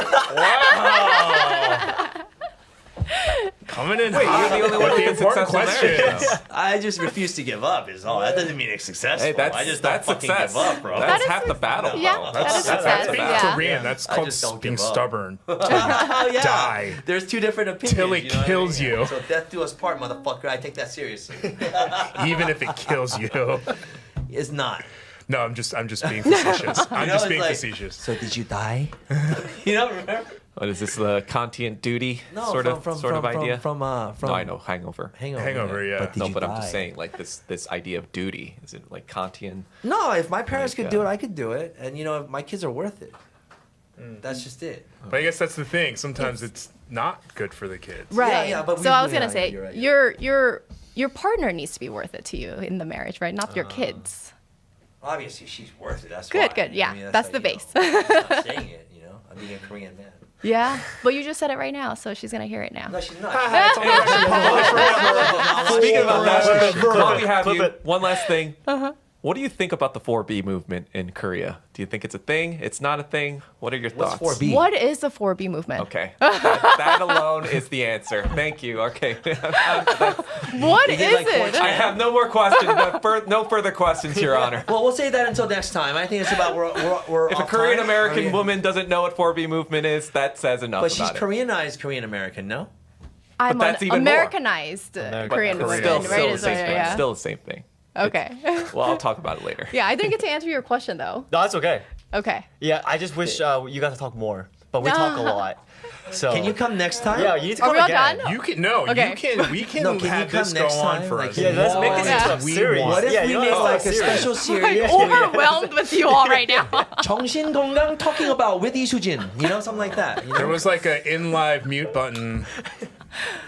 Coming in Wait, hot you're the only one with who the gets important successful marriage, questions. I just refuse to give up. Is all. That doesn't mean it's successful. Hey, I just don't that's fucking success. give up, bro. That's That is half the battle. Yeah, though. that is That's success. being Yeah. Korean. That's I called just don't being give up. stubborn. Oh, yeah. Die. There's two different opinions. Till it you know what I kills mean? you. So death do us part, motherfucker. I take that seriously. Even if it kills you. It's not. No, I'm just being facetious. I'm You know, just it's being like, facetious. So did you die? You know, remember? What is this? The Kantian duty sort of idea? From no, I know Hangover. Hangover, yeah. But did No, you but I'm die? just saying, like this idea of duty. Is it like Kantian? No, if my parents Like, could do it, I could do it. And you know, if my kids are worth it. That's just it. But I guess that's the thing. Sometimes it's not good for the kids. Right. yeah, but so we- I was yeah, gonna say you're right, your partner needs to be worth it to you in the marriage, right? Not your kids. Obviously, she's worth it. That's Good, why. good. Yeah, I mean, that's how the you base. know. I'm not saying it, you know. I'm being a Korean man. Yeah, but you just said it right now, so she's gonna hear it now. No, she's not. Speaking about that, while we have Flip you, it. one last thing. What do you think about the 4B movement in Korea? Do you think it's a thing? It's not a thing? What are your What's thoughts? 4B? What is the 4B movement? Okay, that alone is the answer. Thank you. Okay, What Is is it like it? I have no more questions. No further questions, Your Honor. Well, we'll save that until next time. I think it's about we're If a off Korean time. American Are we- woman doesn't know what 4B movement is, that says enough But she's about it. Koreanized Korean American, no? I'm But that's an even more. Americanized Korean But woman, still right? the Is same what- thing. yeah. Still the same thing. Okay. Well, I'll talk about it later. Yeah, I didn't get to answer your question though. No, that's okay. Okay. Yeah, I just wish you got to talk more, but we talk a lot. So Can you come next time? Yeah, you need to Are come we all again. done? You can no. Okay. You can. We can No, can you have come this go next on time? for Like, us. Yeah, let's make this Yeah. into a We series. want- What if yeah, we you know, make it's like a series. special Like series? overwhelmed with you all right now. 정신건강 talking about with Isujin, you know, something like that. You know? There was like an in live mute button.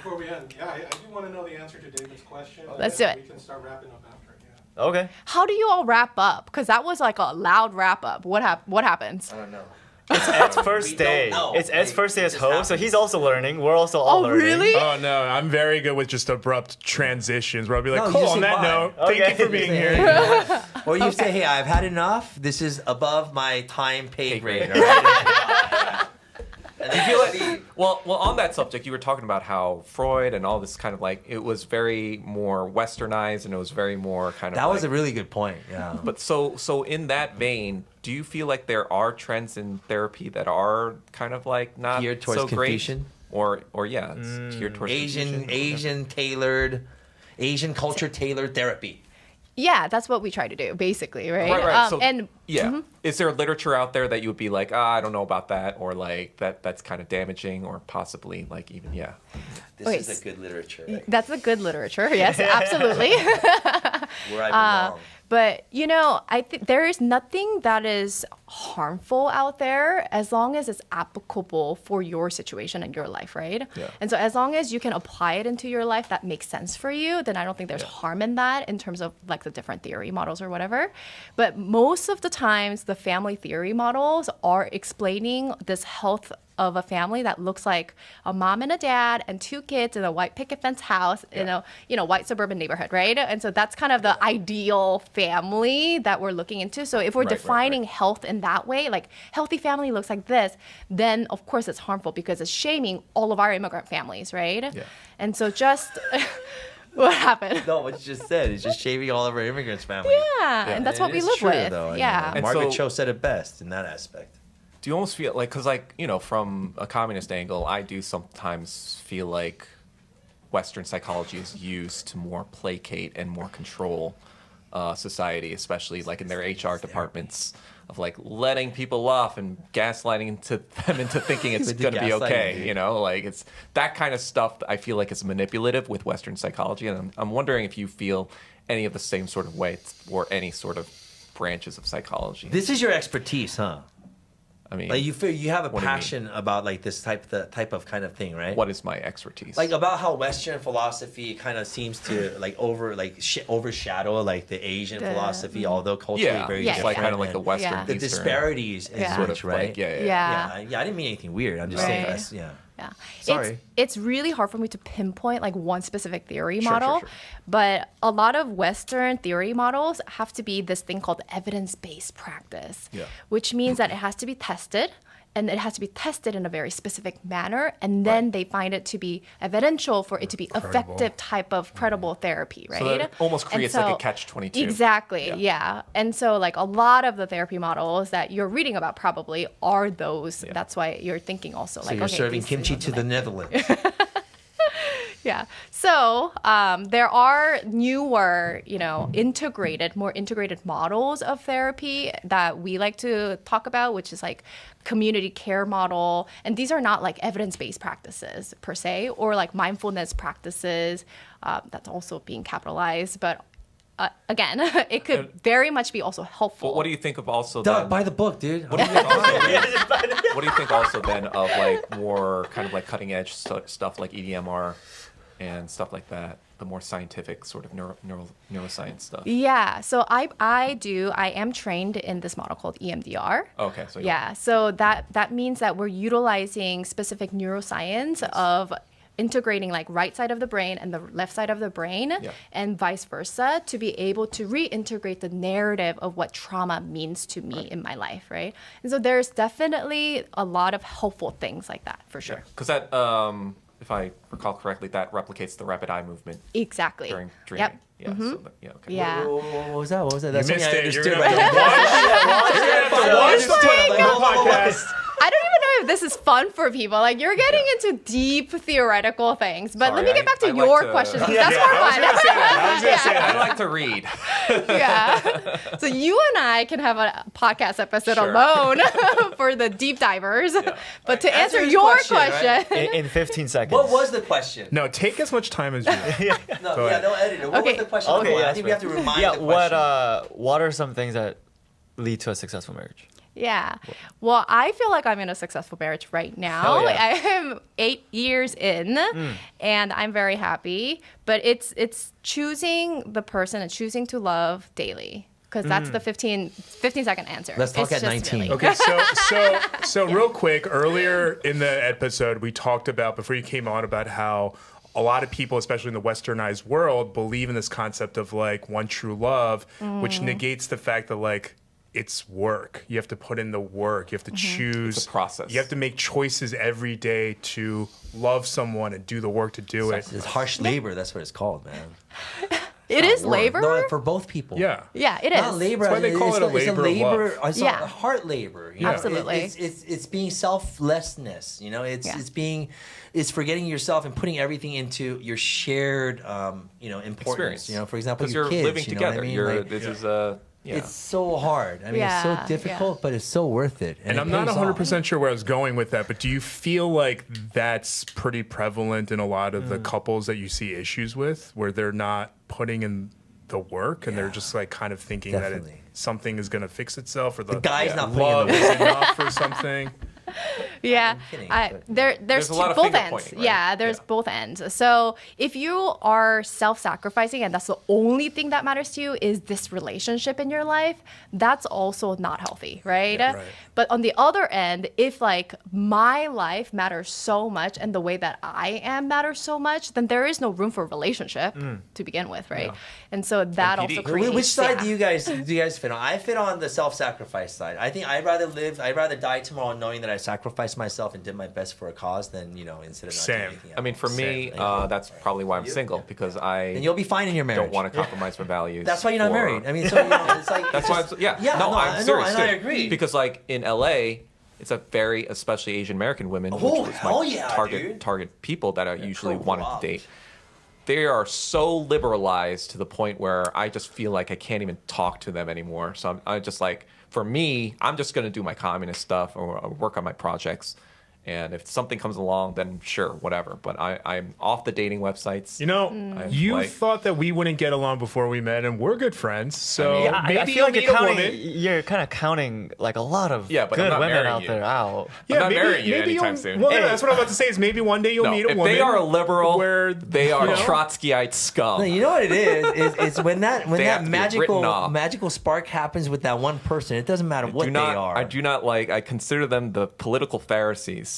Before we end, I do want to know the answer to David's question. Let's do it. We can start wrapping up after. Yeah. Okay. How do you all wrap up? Because that was like a loud wrap up. What happens? I don't know. It's Ed's first We don't day. know. It's Ed's Like, first day it as just host, so happens. he's also learning. We're also all Oh, learning. really? Oh no, I'm very good with just abrupt transitions where I'll be like, No, you cool, just on say that bye. note, Okay. thank you for being Say, here. hey, or you say, hey, I've had enough. This is above my time pay grade. All right? Do you feel like, well, on that subject, you were talking about how Freud and all this kind of like, it was very more westernized and it was very more kind of That was a like, really good point. Yeah. But so in that vein, do you feel like there are trends in therapy that are kind of like not Geared towards so great? Confucian? Or yeah, it's geared towards Confucian. Asian culture tailored therapy. Yeah, that's what we try to do, basically, right? Right. So, and yeah, is there literature out there that you would be like, I don't know about that, or like that's kind of damaging, or possibly like even This Okay, is a good literature. Right? that's a good literature. Yes, absolutely. Where I belong. But you know, I think there is nothing that is harmful out there as long as it's applicable for your situation and your life, right? Yeah. And so as long as you can apply it into your life that makes sense for you, then I don't think there's harm in that in terms of like the different theory models or whatever. But most of the times the family theory models are explaining this health of a family that looks like a mom and a dad and 2 kids in a white picket fence house in a white suburban neighborhood, right? And so that's kind of the ideal family that we're looking into. So if we're defining health in that way, like healthy family looks like this, then of course it's harmful because it's shaming all of our immigrant families, right? Yeah. And so just what happened? No, what you just said is just shaving all of our immigrants' families. Yeah, and that's And what it we is live true, with. though, Yeah. And Margaret so- Cho said it best in that aspect. Do you almost feel like, because like, from a communist angle, I do sometimes feel like Western psychology is used to more placate and more control society, especially like in their HR departments, of like letting people off and gaslighting them into thinking it's We do going to be gaslighting, okay. dude. Like it's that kind of stuff that I feel like is manipulative with Western psychology. And I'm wondering if you feel any of the same sort of way or any sort of branches of psychology. This is your expertise, huh? I mean, Like you feel you have a What do you mean? passion about like this type of kind of thing, right? what is my expertise? Like about how Western philosophy kind of seems to like overshadow like the Asian philosophy, although culturally yeah, very Yeah, it's like different. kind of like the and Western, Yeah. the Eastern disparities in Yeah. sort which, of right? like, yeah. Yeah, I didn't mean anything weird. I'm just saying Right. that's yeah. Yeah. Sorry. It's really hard for me to pinpoint like one specific theory Sure, model, sure. but a lot of Western theory models have to be this thing called evidence-based practice, Yeah. which means that it has to be tested. And it has to be tested in a very specific manner, and then they find it to be evidential for it to be effective type of credible therapy, right? So that it almost And creates like a so- catch-22. Exactly, yeah. And so like a lot of the therapy models that you're reading about probably are those. Yeah. That's why you're thinking also So like, you're okay, serving these kimchi things to are the like- Netherlands. Yeah. So there are newer, more integrated models of therapy that we like to talk about, which is like community care model. And these are not like evidence-based practices per se, or like mindfulness practices. That's also being capitalized. But again, it could very much be also helpful. But what do you think of also Duh, then? buy the book, dude. What do you think also then of like more kind of like cutting edge stuff like EDMR and stuff like that, the more scientific sort of neuroscience stuff? Yeah, so I am trained in this model called EMDR. Okay, so Yeah, so that means that we're utilizing specific neuroscience of integrating like right side of the brain and the left side of the brain and vice versa to be able to reintegrate the narrative of what trauma means to me in my life, right? And so there's definitely a lot of helpful things like that for sure. Because that, if I recall correctly, that replicates the rapid eye movement Exactly. during dreaming. Yep. Yeah. So that, yeah. Okay. Yeah. What was that? That's missed something I it. You're understood gonna right have to now. watch the I understood. I'm like, hold on, podcast. I don't even know if this is fun for people. Like you're getting into deep theoretical things. But let me get back to I like your to- question because that's more I was fun. gonna say that. I was gonna say I that. like to read. Yeah. So you and I can have a podcast episode Sure. alone for the deep divers. But to answer his your question, right? question, In 15 seconds. What was the question? No, take as much time as you want. No, Go yeah, ahead. don't edit it. What Okay. was the question? Okay, I yeah, think we have to remind Yeah, the question. what are some things that lead to a successful marriage? yeah. Well, I feel like I'm in a successful marriage right now. Hell yeah. I am 8 years in, and I'm very happy. But it's choosing the person and choosing to love daily. Because that's the 15-second answer. Let's talk It's at just 19. really- Okay, so real quick, earlier in the episode, we talked about, before you came on, about how a lot of people, especially in the westernized world, believe in this concept of like one true love, which negates the fact that like it's work. You have to put in the work. You have to choose. It's a process. You have to make choices every day to love someone and do the work to do it. It's harsh labor. That's what it's called, man. It is Work. labor? No, for both people. Yeah. Yeah, it is. Not labor. That's why they call it's it a it's labor of love. It's Yeah. a heart labor. You know? Absolutely. It's being selflessness. You know, it's forgetting yourself and putting everything into your shared importance. Experience. You know, for example, Because your you're kids. living you know what together. I mean? You're Like, this is yeah. It's so hard. I mean, it's Yeah, so difficult, but it's so worth it. And it I'm not pays 100% sure where I was going with that, but do you feel like that's pretty prevalent in a lot of the couples that you see issues with, where they're not putting in the work and they're just like kind of thinking that Definitely. something is going to fix itself, or the guy's not putting in love the is enough or something? Yeah, kidding, but- there's a lot of both finger ends. pointing, right? Yeah, there's Yeah. both ends. So if you are self-sacrificing and that's the only thing that matters to you is this relationship in your life, that's also not healthy, right? Yeah, right. But on the other end, if like my life matters so much and the way that I am matters so much, then there is no room for relationship to begin with, right? And so that NPD. also Wh- creates. Which side yeah. do you guys fit on? I fit on the self-sacrifice side. I think I'd rather die tomorrow knowing that I sacrificed myself and did my best for a cause than, instead of not Same. doing anything. I mean, for me, that's probably why I'm single, because and I you'll be fine in your marriage. don't want to compromise my values. That's why you're not for- married. I mean, so it's like That's why. I'm serious and too. I agree. Because like in LA, it's a very, especially Asian American women, which Oh, was hell my yeah, dude. target people that I usually wanted to corrupt. date. They are so liberalized to the point where I just feel like I can't even talk to them anymore. So I just like, for me, I'm just gonna do my communist stuff or work on my projects. And if something comes along, then sure, whatever. But I'm off the dating websites. You like- thought that we wouldn't get along before we met, and we're good friends. So Yeah, maybe I feel you'll like meet you're a counting. woman. You're kind of counting like a lot of Yeah, but I'm good not women marrying out you. there out. Yeah, not marrying you anytime you'll- soon. Well, Hey. that's what I'm about to say. Is maybe one day you'll No, meet a if woman. they are a liberal, where they are you know? Trotskyite scum. No, you know what it is? It's when that They have that to be written off. magical spark happens with that one person. It doesn't matter what they are. I do not like. I consider them the political Pharisees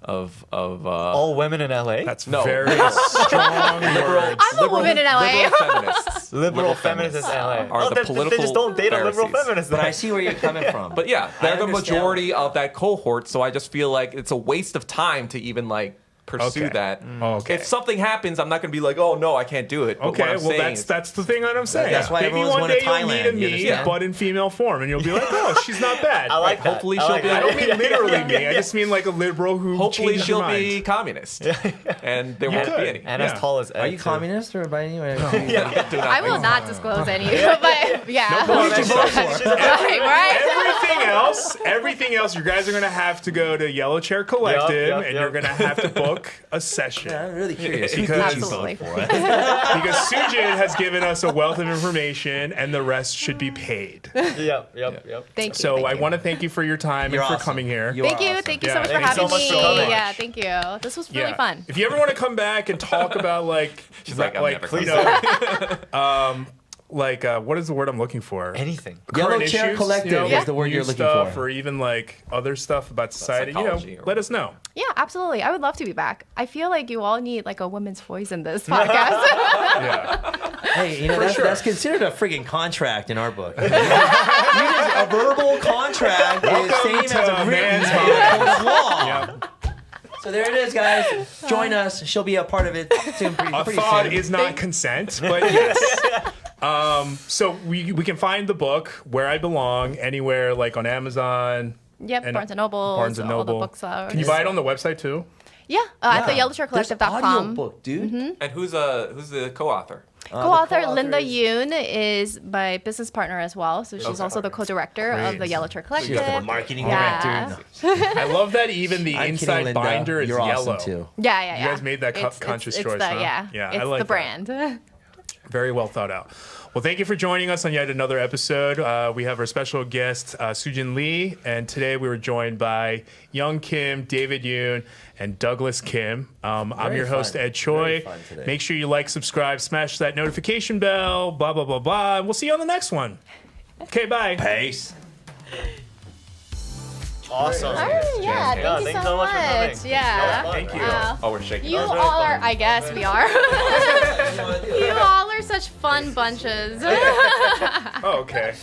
of All women in LA. That's No. very strong words. I'm a woman in LA. Liberal feminists. liberal feminists in LA. are the they political just don't date a liberal Pharisees. feminist. But I see where you're coming from. But yeah, I they're the understand. majority of that cohort. So I just feel like it's a waste of time to even like pursue Okay. that. Okay. If something happens, I'm not going to be like, oh no, I can't do it. But what Okay, I'm well saying that's is- that's the thing that I'm saying. That's why maybe everyone's one going to day you'll meet Thailand, a you me, understand? but in female form, and you'll be like, oh, she's not bad. I like that. Hopefully I she'll like be- I that. don't mean literally Yeah, me. yeah, I just mean like a liberal who hopefully changed she'll her be mind. communist, and there won't could. be any. And Yeah. as tall as Ed, Are you too. communist or by any way? I will not disclose any, but yeah. No, that's right? everything else, you guys are gonna have to go to Yellow Chair Collective, Yup, and yup. you're gonna have to book a session. Yeah, I'm really curious. Because- Absolutely. Because Sujin has given us a wealth of information, and the rest should be paid. Yep. Thank you. So thank I you. want to thank you for your time You're and for awesome. coming here. You are Thank you. awesome. Thank you Yeah. so much Thank for you so having much me. for coming. Yeah, thank you. This was really fun. If you ever want to come back and talk about like, She's like, I'm never you coming know, what is the word I'm looking for? Anything. Yellow Current Chair issues, Collective you know, is the word new you're looking stuff, for. or even like other stuff about society. psychology or let us know. Yeah, absolutely. I would love to be back. I feel like you all need like a woman's voice in this podcast. Yeah. Hey, sure. that's considered a friggin' contract in our book. A verbal contract is same as to a written Man's code of law. Yeah. So there it is, guys. Join us. She'll be a part of it soon. A Pretty thought soon. is not consent, but yes. So we can find the book Where I Belong anywhere, like on Amazon, Yep, And, Barnes and Noble. Barnes and all the Noble. booksellers. Can you buy it on the website too? Yeah, at There's theyellowchaircollective.com. audiobook, dude. And who's the co-author? Co-author the Linda co-author is- Yoon is my business partner as well, so she's also the co-director of the Great. Yellow Chair Collective. She's the marketing Yeah. director. I love that even the I'm kidding, inside Linda. binder is You're yellow. awesome too. Yeah. You guys made that conscious choice, the, huh? Yeah, Yeah, I it's like the that. brand. Very well thought out. Well, thank you for joining us on yet another episode. We have our special guest, Sujin Lee, and today we were joined by Young Kim, David Yoon, and Douglas Kim. I'm Very your host, fun. Ed Choi. Very fun today. Make sure you like, subscribe, smash that notification bell, blah, blah, blah, blah. And we'll see you on the next one. Okay, bye. Peace. Awesome. Yeah, thank you thanks so much for coming. much. Yeah. Thank you. Oh, we're shaking. You it. very all are, fun. I guess we are. You all are such fun bunches. Oh, okay.